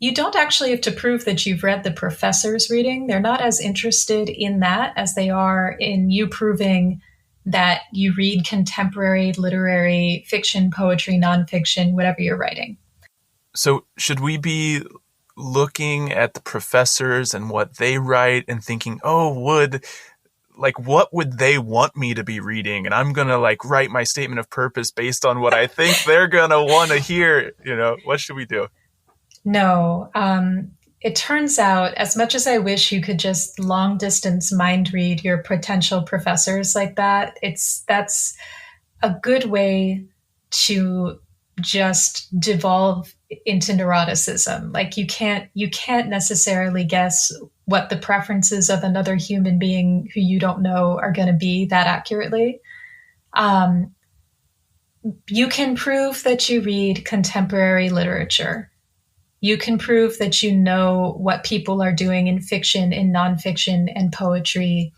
You don't actually have to prove that you've read the professor's reading. They're not as interested in that as they are in you proving that you read contemporary literary fiction, poetry, nonfiction, whatever you're writing. So should we be looking at the professors and what they write and thinking, oh, would like, what would they want me to be reading? And I'm going to like write my statement of purpose based on what I think they're going to want to hear. What should we do? No. It turns out, as much as I wish you could just long distance mind read your potential professors like that, that's a good way to just devolve into neuroticism. Like you can't necessarily guess what the preferences of another human being who you don't know are going to be that accurately. You can prove that you read contemporary literature. You can prove that you know what people are doing in fiction, in nonfiction, and poetry.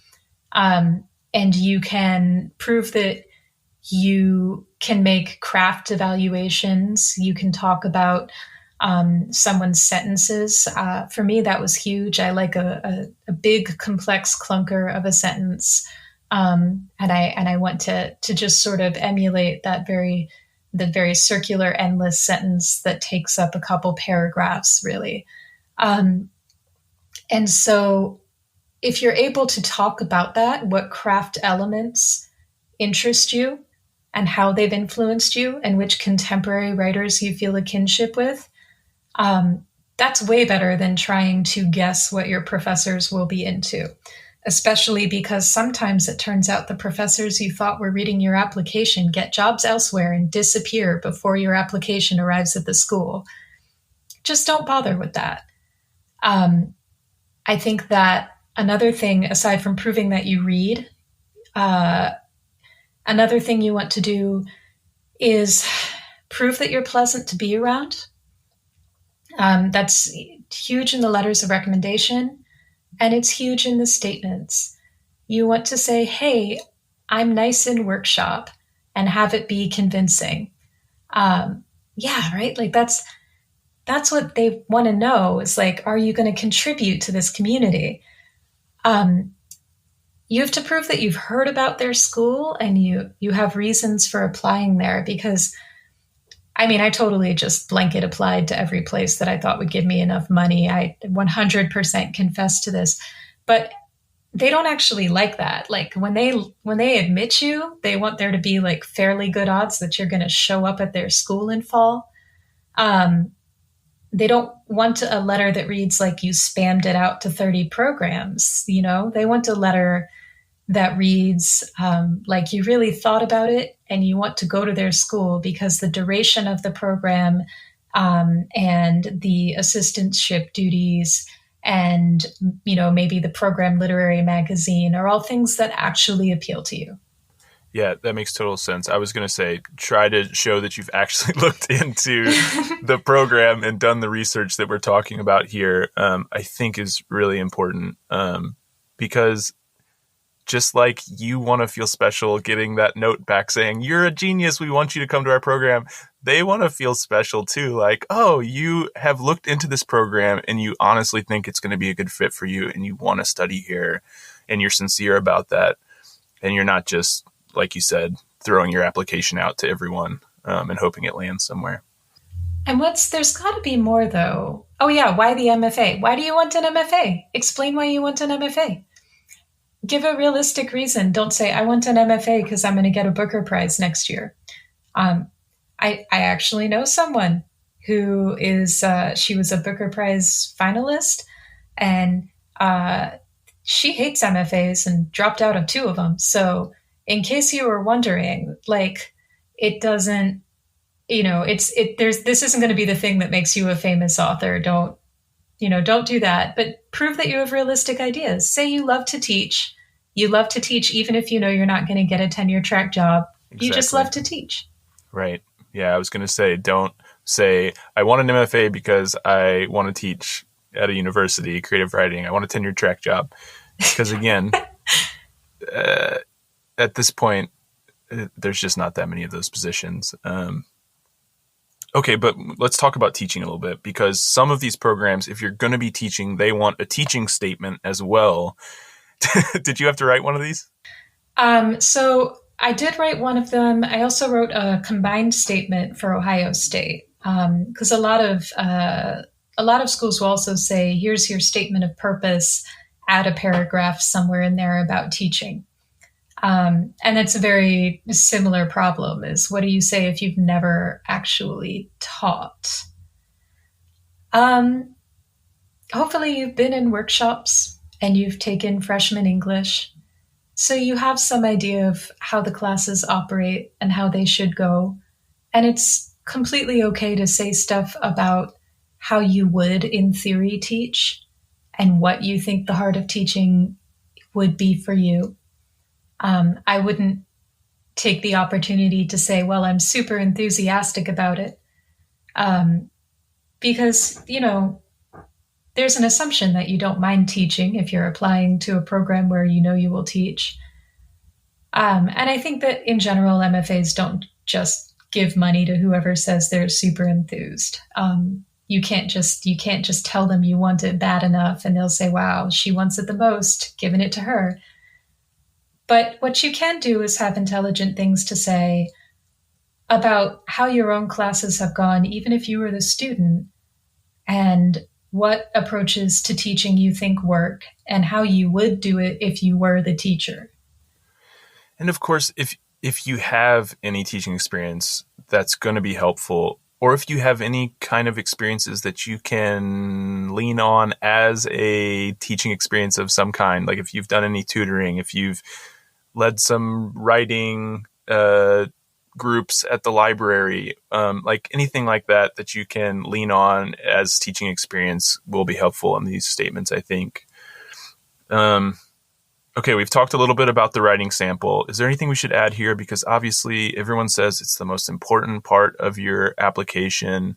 And you can prove that you can make craft evaluations. You can talk about someone's sentences. For me, that was huge. I like a big, complex clunker of a sentence. And I want to just sort of emulate the very circular, endless sentence that takes up a couple paragraphs, really. And so if you're able to talk about that, what craft elements interest you and how they've influenced you and which contemporary writers you feel a kinship with, that's way better than trying to guess what your professors will be into, especially because sometimes it turns out the professors you thought were reading your application get jobs elsewhere and disappear before your application arrives at the school. Just don't bother with that. I think that another thing, aside from proving that you read, another thing you want to do is prove that you're pleasant to be around. That's huge in the letters of recommendation, and it's huge in the statements. You want to say, hey, I'm nice in workshop, and have it be convincing. Yeah, right? Like that's what they want to know is like, are you going to contribute to this community? You have to prove that you've heard about their school and you have reasons for applying there, because I totally just blanket applied to every place that I thought would give me enough money. I 100% confess to this, but they don't actually like that. Like when they admit you, they want there to be like fairly good odds that you're going to show up at their school in fall. They don't want a letter that reads like you spammed it out to 30 programs. They want a letter that reads like you really thought about it and you want to go to their school because the duration of the program and the assistantship duties and, maybe the program literary magazine are all things that actually appeal to you. Yeah, that makes total sense. I was going to say, try to show that you've actually looked into the program and done the research that we're talking about here, I think is really important because just like you want to feel special getting that note back saying, you're a genius, we want you to come to our program, they want to feel special too. Like, oh, you have looked into this program and you honestly think it's going to be a good fit for you and you want to study here and you're sincere about that. And you're not just, like you said, throwing your application out to everyone and hoping it lands somewhere. And there's got to be more though. Oh yeah, why the MFA? Why do you want an MFA? Explain why you want an MFA. Give a realistic reason. Don't say, I want an MFA because I'm going to get a Booker Prize next year. I actually know someone who is, she was a Booker Prize finalist and she hates MFAs and dropped out of 2 of them. So in case you were wondering, like, it doesn't, this isn't going to be the thing that makes you a famous author. Don't do that, but prove that you have realistic ideas. Say you love to teach. You love to teach, even if you're not going to get a tenure track job. Exactly. You just love to teach. Right. Yeah. I was going to say, don't say, I want an MFA because I want to teach at a university, creative writing. I want a tenure track job. Because again, at this point, there's just not that many of those positions. Okay, but let's talk about teaching a little bit, because some of these programs, if you're going to be teaching, they want a teaching statement as well. Did you have to write one of these? So I did write one of them. I also wrote a combined statement for Ohio State, because a lot of schools will also say, here's your statement of purpose, add a paragraph somewhere in there about teaching. And it's a very similar problem is what do you say if you've never actually taught? Um, Hopefully you've been in workshops and you've taken freshman English. So you have some idea of how the classes operate and how they should go. And it's completely okay to say stuff about how you would, in theory, teach and what you think the heart of teaching would be for you. I wouldn't take the opportunity to say, well, I'm super enthusiastic about it. Because, there's an assumption that you don't mind teaching if you're applying to a program where you know you will teach. And I think that in general, MFAs don't just give money to whoever says they're super enthused. You can't just tell them you want it bad enough and they'll say, wow, she wants it the most, giving it to her. But what you can do is have intelligent things to say about how your own classes have gone, even if you were the student, and what approaches to teaching you think work and how you would do it if you were the teacher. And of course, if you have any teaching experience, that's going to be helpful. Or if you have any kind of experiences that you can lean on as a teaching experience of some kind, like if you've done any tutoring, if you've led some writing groups at the library, like anything like that you can lean on as teaching experience will be helpful in these statements, I think. Okay, we've talked a little bit about the writing sample. Is there anything we should add here? Because obviously everyone says it's the most important part of your application.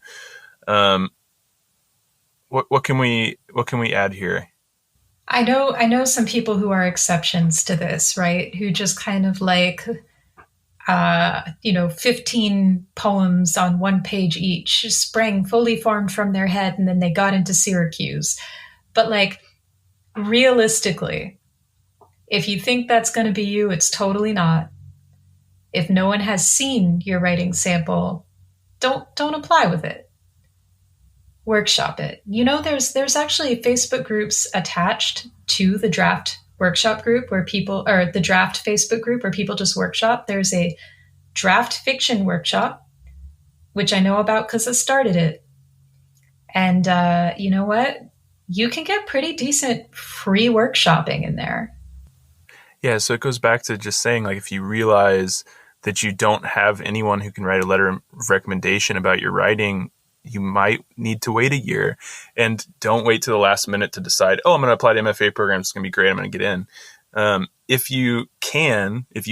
What can we add here? I know some people who are exceptions to this, right? Who just kind of like 15 poems on one page each sprang fully formed from their head and then they got into Syracuse. But like realistically, if you think that's going to be you, it's totally not. If no one has seen your writing sample, don't apply with it. Workshop it. There's actually Facebook groups attached to the draft workshop group or the draft Facebook group where people just workshop. There's a draft fiction workshop, which I know about because I started it. And you know what? You can get pretty decent free workshopping in there. Yeah, so it goes back to just saying, like, if you realize that you don't have anyone who can write a letter of recommendation about your writing, you might need to wait a year. And don't wait to the last minute to decide, oh, I'm going to apply to MFA program. It's going to be great. I'm going to get in. If you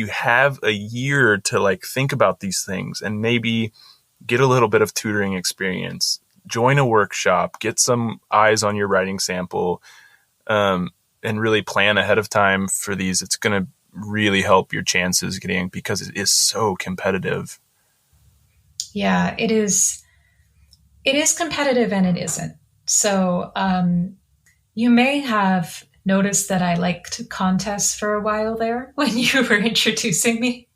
have a year to like think about these things and maybe get a little bit of tutoring experience, join a workshop, get some eyes on your writing sample, and really plan ahead of time for these, it's going to really help your chances getting, because it is so competitive. Yeah, it is. It is competitive and it isn't. So you may have noticed that I liked contests for a while there when you were introducing me.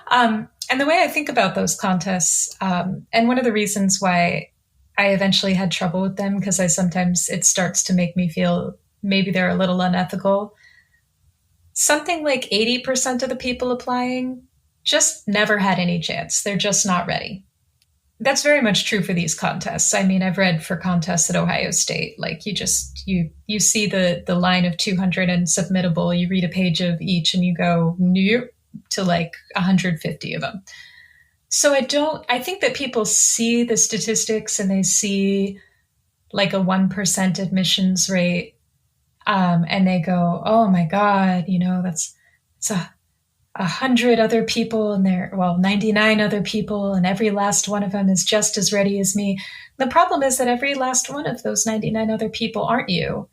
And the way I think about those contests, and one of the reasons why I eventually had trouble with them, because it starts to make me feel maybe they're a little unethical. Something like 80% of the people applying just never had any chance. They're just not ready. That's very much true for these contests. I mean, I've read for contests at Ohio State, like you see the line of 200 and submittable, you read a page of each and you go nope to like 150 of them. So I think that people see the statistics and they see like a 1% admissions rate. And they go, oh my God, it's 100 other people and 99 other people, and every last one of them is just as ready as me. The problem is that every last one of those 99 other people aren't you.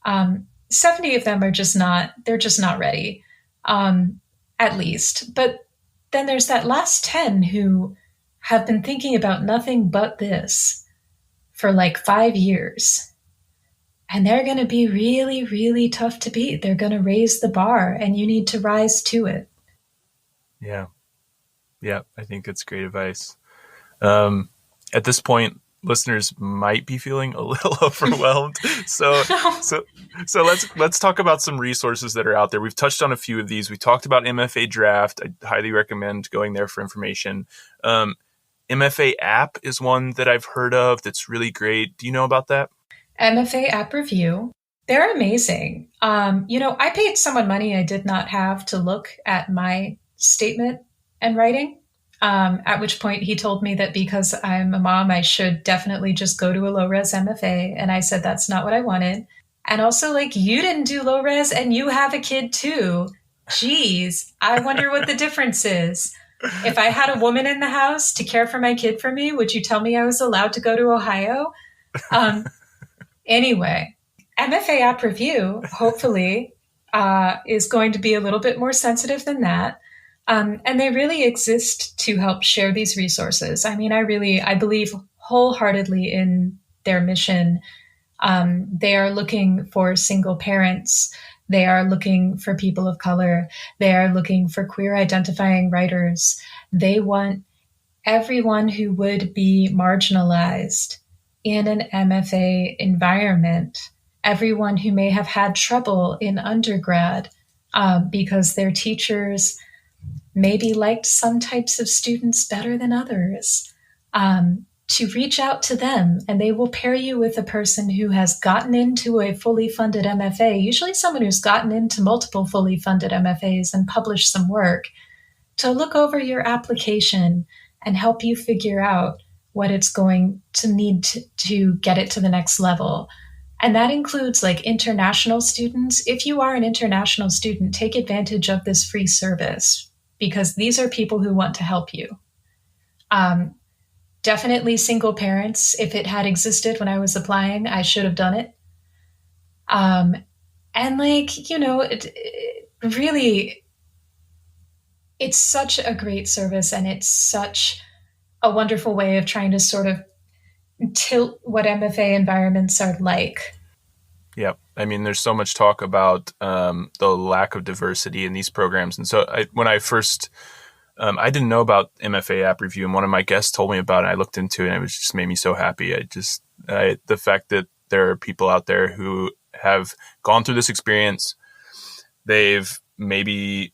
70 of them they're just not ready, at least. But then there's that last 10 who have been thinking about nothing but this for like 5 years. And they're going to be really, really tough to beat. They're going to raise the bar and you need to rise to it. Yeah. Yeah, I think that's great advice. At this point, listeners might be feeling a little overwhelmed. So, No. so let's talk about some resources that are out there. We've touched on a few of these. We talked about MFA Draft. I highly recommend going there for information. MFA App is one that I've heard of that's really great. Do you know about that? MFA App Review. They're amazing. I paid someone money I did not have to look at my statement and writing. At which point he told me that because I'm a mom, I should definitely just go to a low-res MFA. And I said, that's not what I wanted. And also, like, you didn't do low-res and you have a kid too. Geez, I wonder what the difference is. If I had a woman in the house to care for my kid for me, would you tell me I was allowed to go to Ohio? Anyway, MFA App Review, hopefully, is going to be a little bit more sensitive than that. And they really exist to help share these resources. I mean, I believe wholeheartedly in their mission. They are looking for single parents. They are looking for people of color. They are looking for queer identifying writers. They want everyone who would be marginalized in an MFA environment, everyone who may have had trouble in undergrad because their teachers maybe liked some types of students better than others, to reach out to them, and they will pair you with a person who has gotten into a fully funded MFA, usually someone who's gotten into multiple fully funded MFAs and published some work, to look over your application and help you figure out what it's going to need to get it to the next level. And that includes like international students. If you are an international student, take advantage of this free service because these are people who want to help you. Definitely single parents. If it had existed when I was applying, I should have done it. And like, it really, it's such a great service and it's such a wonderful way of trying to sort of tilt what MFA environments are like. Yeah. I mean, there's so much talk about the lack of diversity in these programs. And so when I first, I didn't know about MFA App Review, and one of my guests told me about it. I looked into it and it just made me so happy. The fact that there are people out there who have gone through this experience, they've maybe,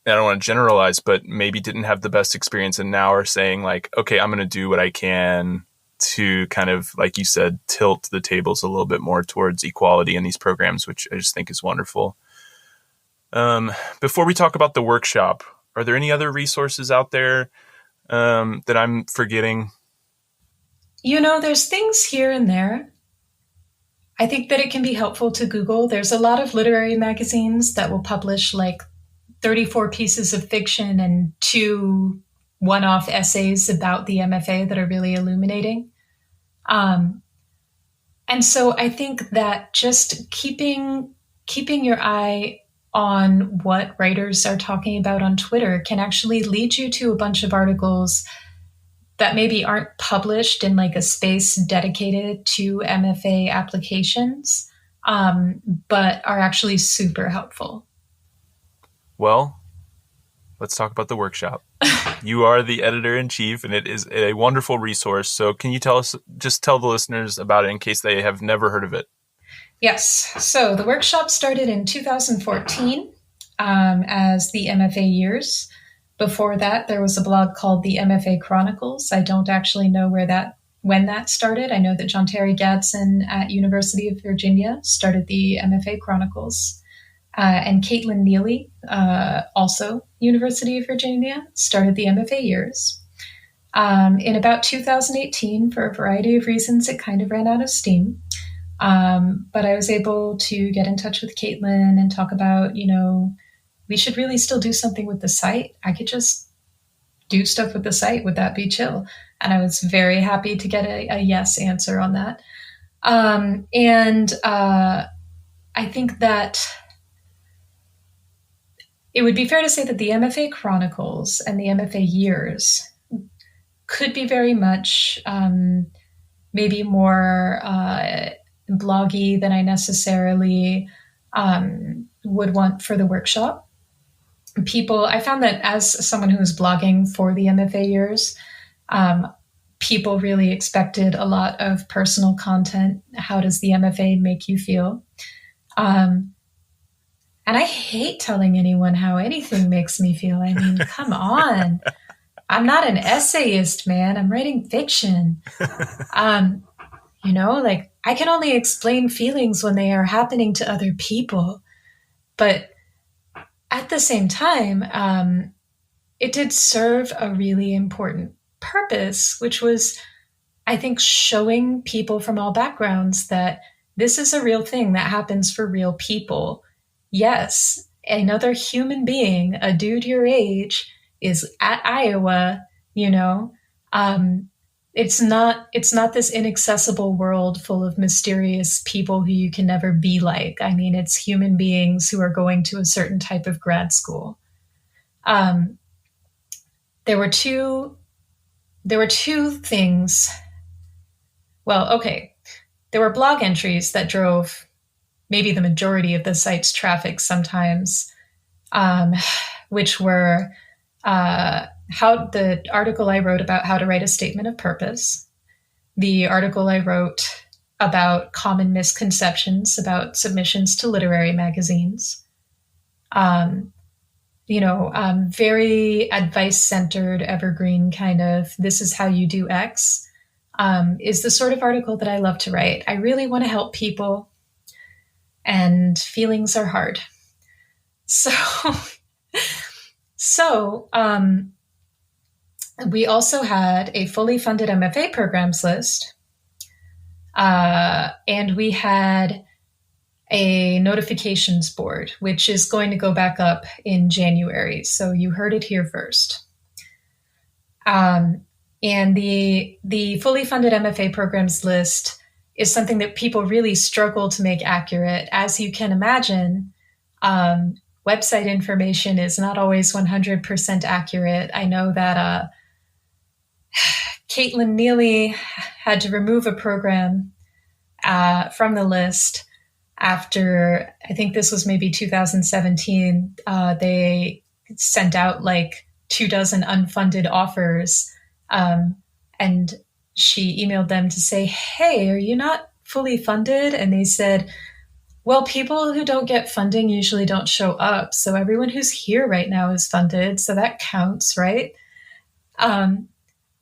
I don't want to generalize, but maybe didn't have the best experience and now are saying like, okay, I'm going to do what I can to kind of, like you said, tilt the tables a little bit more towards equality in these programs, which I just think is wonderful. Before we talk about the workshop, are there any other resources out there that I'm forgetting? There's things here and there. I think that it can be helpful to Google. There's a lot of literary magazines that will publish like 34 pieces of fiction and 2 one-off essays about the MFA that are really illuminating. And so I think that just keeping your eye on what writers are talking about on Twitter can actually lead you to a bunch of articles that maybe aren't published in like a space dedicated to MFA applications, but are actually super helpful. Well, let's talk about the workshop. You are the editor-in-chief, and it is a wonderful resource. So can you tell the listeners about it in case they have never heard of it? Yes. So the workshop started in 2014 as the MFA Years. Before that, there was a blog called the MFA Chronicles. I don't actually know when that started. I know that John Terry Gadsden at University of Virginia started the MFA Chronicles. And Caitlin Neely, also University of Virginia, started the MFA Years. In about 2018, for a variety of reasons, it kind of ran out of steam. But I was able to get in touch with Caitlin and talk about, we should really still do something with the site. I could just do stuff with the site. Would that be chill? And I was very happy to get a yes answer on that. I think that it would be fair to say that the MFA Chronicles and the MFA Years could be very much maybe more bloggy than I necessarily would want for the workshop. I found that as someone who was blogging for the MFA Years, people really expected a lot of personal content. How does the MFA make you feel? And I hate telling anyone how anything makes me feel. I mean, come on. I'm not an essayist, man. I'm writing fiction. Like I can only explain feelings when they are happening to other people. But at the same time, it did serve a really important purpose, which was, I think, showing people from all backgrounds that this is a real thing that happens for real people. Yes, another human being, a dude your age, is at Iowa, it's not this inaccessible world full of mysterious people who you can never be like. I mean, it's human beings who are going to a certain type of grad school. There were two things. Well, okay. There were blog entries that drove maybe the majority of the site's traffic sometimes, which were how the article I wrote about how to write a statement of purpose, the article I wrote about common misconceptions about submissions to literary magazines, very advice-centered, evergreen kind of, this is how you do X, is the sort of article that I love to write. I really want to help people, and feelings are hard. So we also had a fully funded MFA programs list, and we had a notifications board, which is going to go back up in January. So you heard it here first. And the fully funded MFA programs list is something that people really struggle to make accurate. As you can imagine, website information is not always 100% accurate. I know that Caitlin Neely had to remove a program from the list after, I think this was maybe 2017, they sent out like 24 unfunded offers. And she emailed them to say, hey, are you not fully funded? And they said, well, people who don't get funding usually don't show up. So everyone who's here right now is funded. So that counts, right?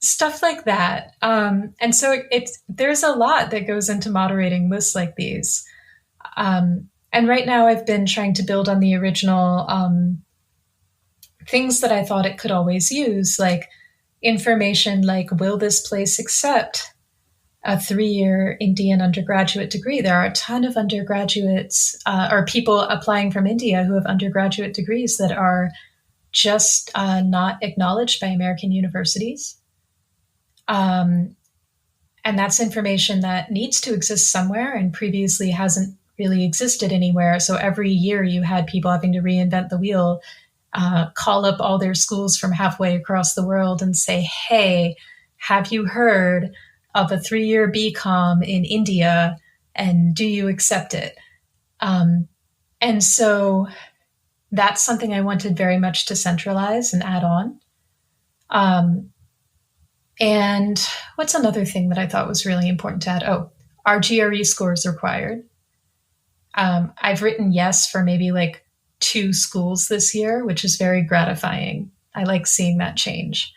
Stuff like that. And so there's a lot that goes into moderating lists like these. And right now I've been trying to build on the original things that I thought it could always use, like information like, will this place accept a 3-year Indian undergraduate degree? There are a ton of undergraduates or people applying from India who have undergraduate degrees that are just not acknowledged by American universities. And that's information that needs to exist somewhere and previously hasn't really existed anywhere. So every year you had people having to reinvent the wheel, call up all their schools from halfway across the world and say, hey, have you heard of a 3-year BCom in India, and do you accept it? And so that's something I wanted very much to centralize and add on. And what's another thing that I thought was really important to add? Oh, are GRE scores required? I've written yes for maybe like 2 schools this year, which is very gratifying. I like seeing that change.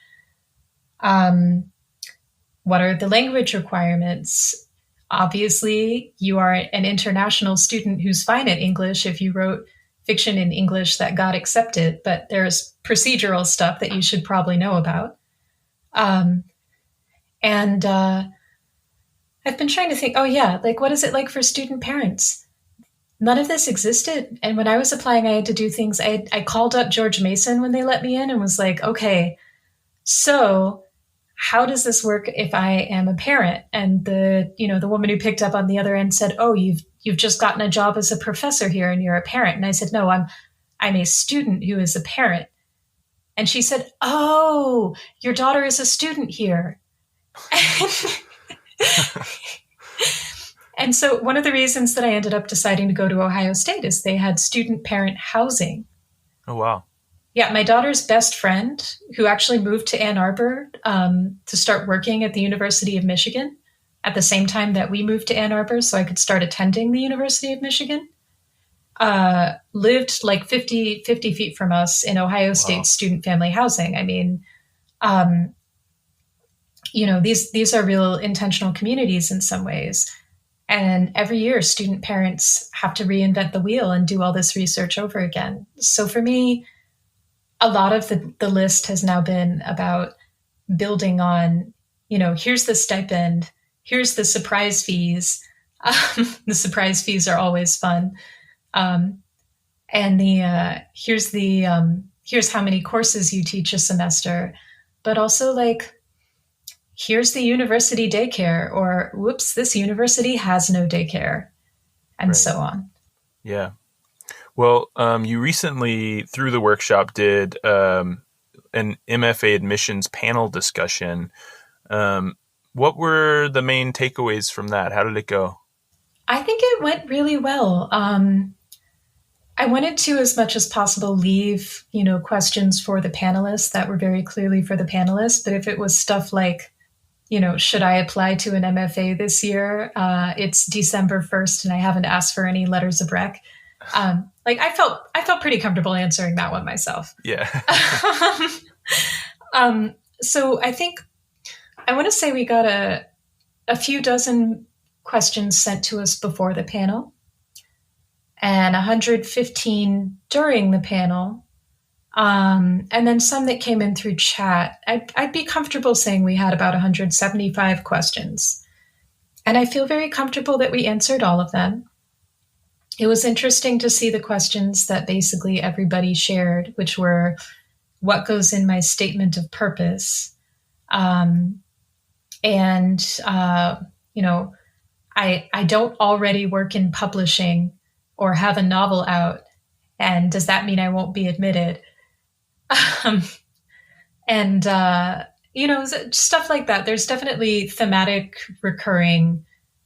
What are the language requirements? Obviously, you are an international student who's fine at English if you wrote fiction in English that got accepted, but there's procedural stuff that you should probably know about. And I've been trying to think, like, what is it like for student parents? None of this existed. And when I was applying, I had to do things. I called up George Mason when they let me in and was like, okay, so how does this work if I am a parent? And the woman who picked up on the other end said, oh, you've just gotten a job as a professor here and you're a parent. And I said, no, I'm a student who is a parent. And she said, oh, your daughter is a student here. And so one of the reasons that I ended up deciding to go to Ohio State is they had student parent housing. Oh, wow. Yeah, my daughter's best friend, who actually moved to Ann Arbor to start working at the University of Michigan at the same time that we moved to Ann Arbor, so I could start attending the University of Michigan, lived like 50 feet from us in Ohio State Wow. student family housing. I mean, um, these are real intentional communities in some ways. And every year, student parents have to reinvent the wheel and do all this research over again. So for me, a lot of the list has now been about building on, here's the stipend, here's the surprise fees. The surprise fees are always fun. Um, and here's how many courses you teach a semester, but also like, here's the university daycare, or whoops, this university has no daycare, and Right. so on. Yeah. Well, you recently, through the workshop, did an MFA admissions panel discussion. What were the main takeaways from that? How did it go? I think it went really well. I wanted to, as much as possible, leave, questions for the panelists that were very clearly for the panelists. But if it was stuff like, should I apply to an MFA this year? It's December 1st and I haven't asked for any letters of rec. I felt pretty comfortable answering that one myself. Yeah. So I think I want to say we got a few dozen questions sent to us before the panel and 115 during the panel. And then some that came in through chat. I'd be comfortable saying we had about 175 questions. And I feel very comfortable that we answered all of them. It was interesting to see the questions that basically everybody shared, which were, what goes in my statement of purpose? I don't already work in publishing or have a novel out. And does that mean I won't be admitted? Stuff like that. There's definitely thematic recurring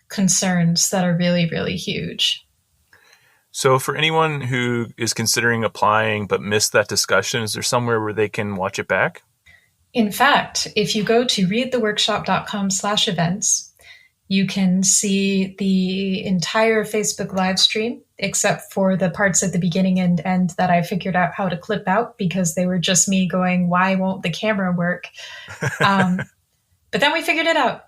concerns that are really, really huge. So for anyone who is considering applying but missed that discussion, is there somewhere where they can watch it back? In fact, if you go to readtheworkshop.com/events, you can see the entire Facebook live stream, except for the parts at the beginning and end that I figured out how to clip out because they were just me going, why won't the camera work? But then we figured it out.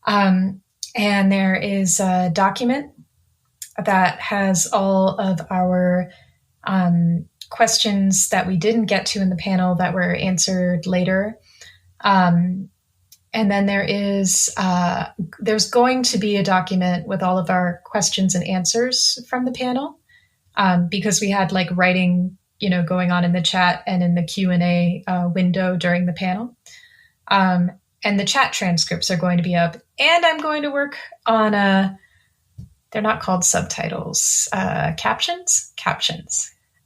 And there is a document that has all of our questions that we didn't get to in the panel that were answered later. And then there's going to be a document with all of our questions and answers from the panel, because we had like writing, going on in the chat and in the Q&A window during the panel. And the chat transcripts are going to be up. And I'm going to work on they're not called subtitles, captions.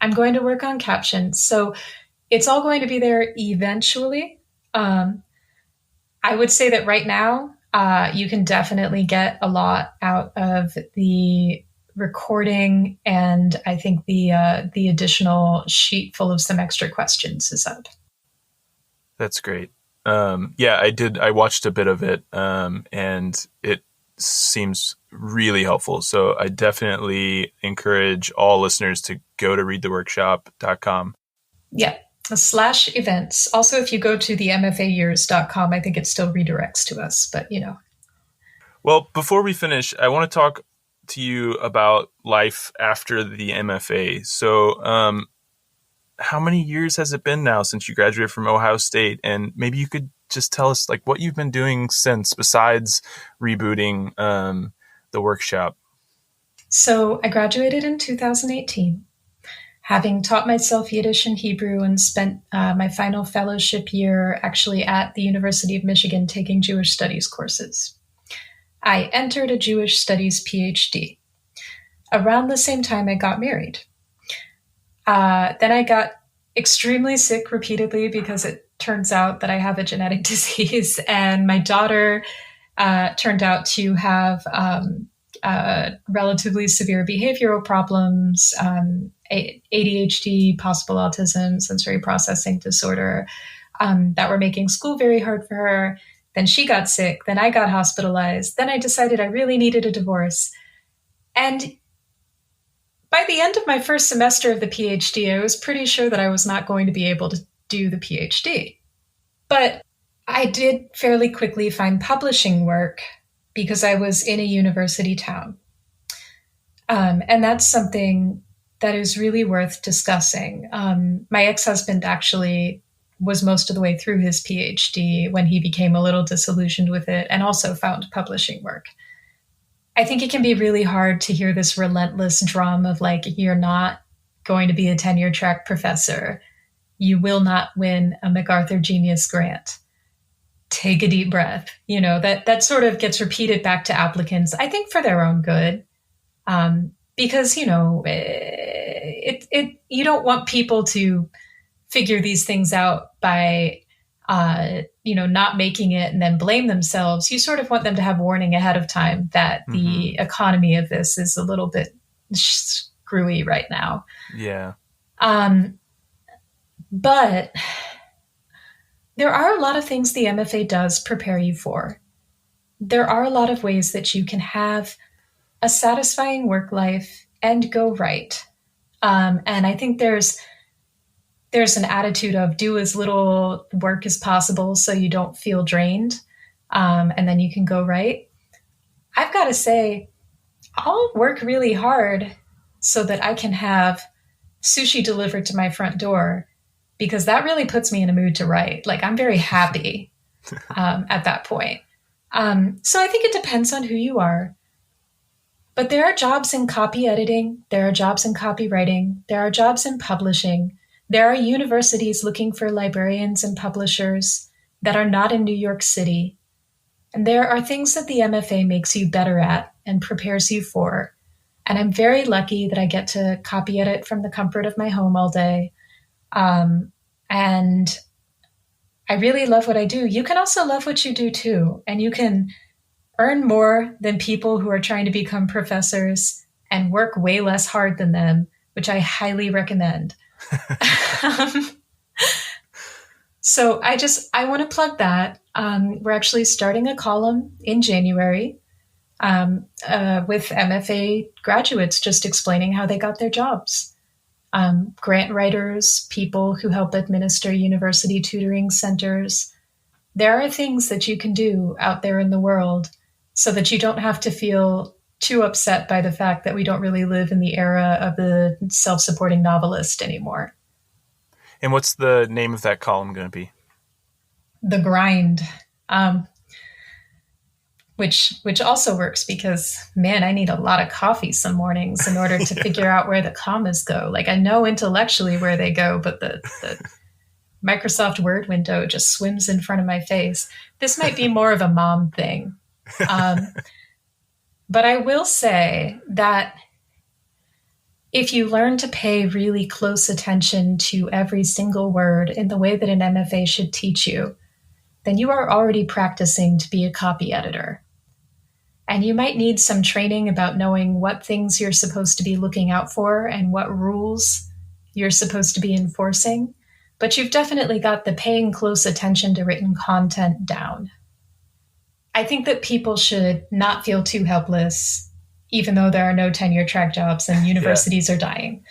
I'm going to work on captions. So it's all going to be there eventually. I would say that right now, you can definitely get a lot out of the recording, and I think the additional sheet full of some extra questions is up. That's great. Yeah, I did. I watched a bit of it, and it seems really helpful. So I definitely encourage all listeners to go to readtheworkshop.com. Yeah. /events. Also, if you go to the mfayears.com, I think it still redirects to us, but Well, before we finish, I want to talk to you about life after the MFA. So, how many years has it been now since you graduated from Ohio State? And maybe you could just tell us like what you've been doing since, besides rebooting the workshop. So I graduated in 2018. Having taught myself Yiddish and Hebrew and spent my final fellowship year actually at the University of Michigan taking Jewish studies courses. I entered a Jewish studies PhD. Around the same time, I got married. Then I got extremely sick repeatedly because it turns out that I have a genetic disease, and my daughter turned out to have relatively severe behavioral problems, ADHD, possible autism, sensory processing disorder, that were making school very hard for her. Then she got sick. Then I got hospitalized. Then I decided I really needed a divorce. And by the end of my first semester of the PhD, I was pretty sure that I was not going to be able to do the PhD. But I did fairly quickly find publishing work because I was in a university town. And that's something that is really worth discussing. My ex-husband actually was most of the way through his PhD when he became a little disillusioned with it and also found publishing work. I think it can be really hard to hear this relentless drum of like, you're not going to be a tenure track professor. You will not win a MacArthur Genius Grant. Take a deep breath. That sort of gets repeated back to applicants, I think for their own good. Because, you don't want people to figure these things out by, not making it and then blame themselves. You sort of want them to have warning ahead of time that the economy of this is a little bit screwy right now. Yeah. But there are a lot of things the MFA does prepare you for. There are a lot of ways that you can have a satisfying work life and go right. And I think there's an attitude of do as little work as possible so you don't feel drained, and then you can go right. I've got to say, I'll work really hard so that I can have sushi delivered to my front door, because that really puts me in a mood to write. Like, I'm very happy at that point. So I think it depends on who you are. But there are jobs in copy editing. There are jobs in copywriting. There are jobs in publishing. There are universities looking for librarians and publishers that are not in New York City. And there are things that the MFA makes you better at and prepares you for. And I'm very lucky that I get to copy edit from the comfort of my home all day. And I really love what I do. You can also love what you do too. And you can earn more than people who are trying to become professors and work way less hard than them, which I highly recommend. So I want to plug that. We're actually starting a column in January with MFA graduates, just explaining how they got their jobs. Grant writers, people who help administer university tutoring centers. There are things that you can do out there in the world so that you don't have to feel too upset by the fact that we don't really live in the era of the self-supporting novelist anymore. And what's the name of that column going to be? The Grind, which also works because, man, I need a lot of coffee some mornings in order to figure out where the commas go. Like, I know intellectually where they go, but the Microsoft Word window just swims in front of my face. This might be more of a mom thing. But I will say that if you learn to pay really close attention to every single word in the way that an MFA should teach you, then you are already practicing to be a copy editor. And you might need some training about knowing what things you're supposed to be looking out for and what rules you're supposed to be enforcing. But you've definitely got the paying close attention to written content down. I think that people should not feel too helpless, even though there are no tenure track jobs and universities are dying.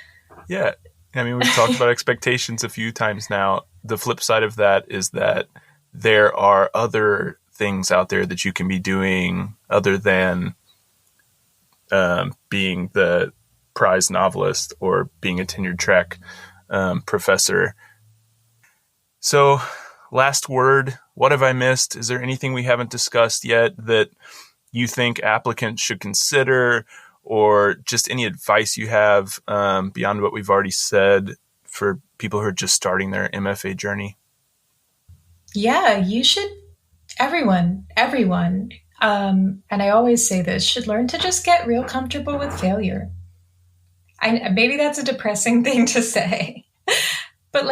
Yeah. I mean, we've talked about expectations a few times now. The flip side of that is that there are other things out there that you can be doing other than being the prize novelist or being a tenured track professor. So, last word, what have I missed? Is there anything we haven't discussed yet that you think applicants should consider, or just any advice you have beyond what we've already said for people who are just starting their MFA journey? Yeah, you should, everyone, and I always say this, should learn to just get real comfortable with failure. Maybe that's a depressing thing to say, but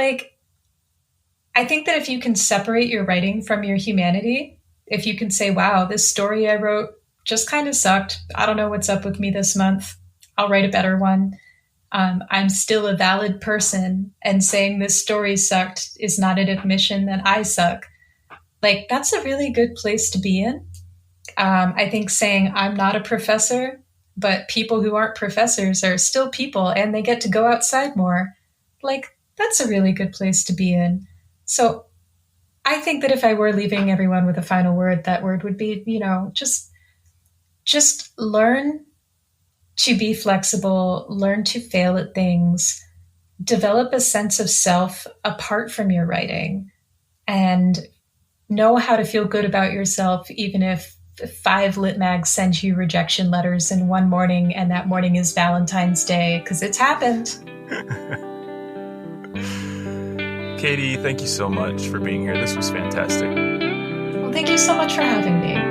I think that if you can separate your writing from your humanity, if you can say, wow, this story I wrote just kind of sucked. I don't know what's up with me this month. I'll write a better one. I'm still a valid person, and saying this story sucked is not an admission that I suck. Like, that's a really good place to be in. I think saying I'm not a professor, but people who aren't professors are still people and they get to go outside more. Like, that's a really good place to be in. So I think that if I were leaving everyone with a final word, that word would be, just learn to be flexible, learn to fail at things, develop a sense of self apart from your writing, and know how to feel good about yourself, even if 5 lit mags send you rejection letters in one morning and that morning is Valentine's Day, because it's happened. Cady, thank you so much for being here. This was fantastic. Well, thank you so much for having me.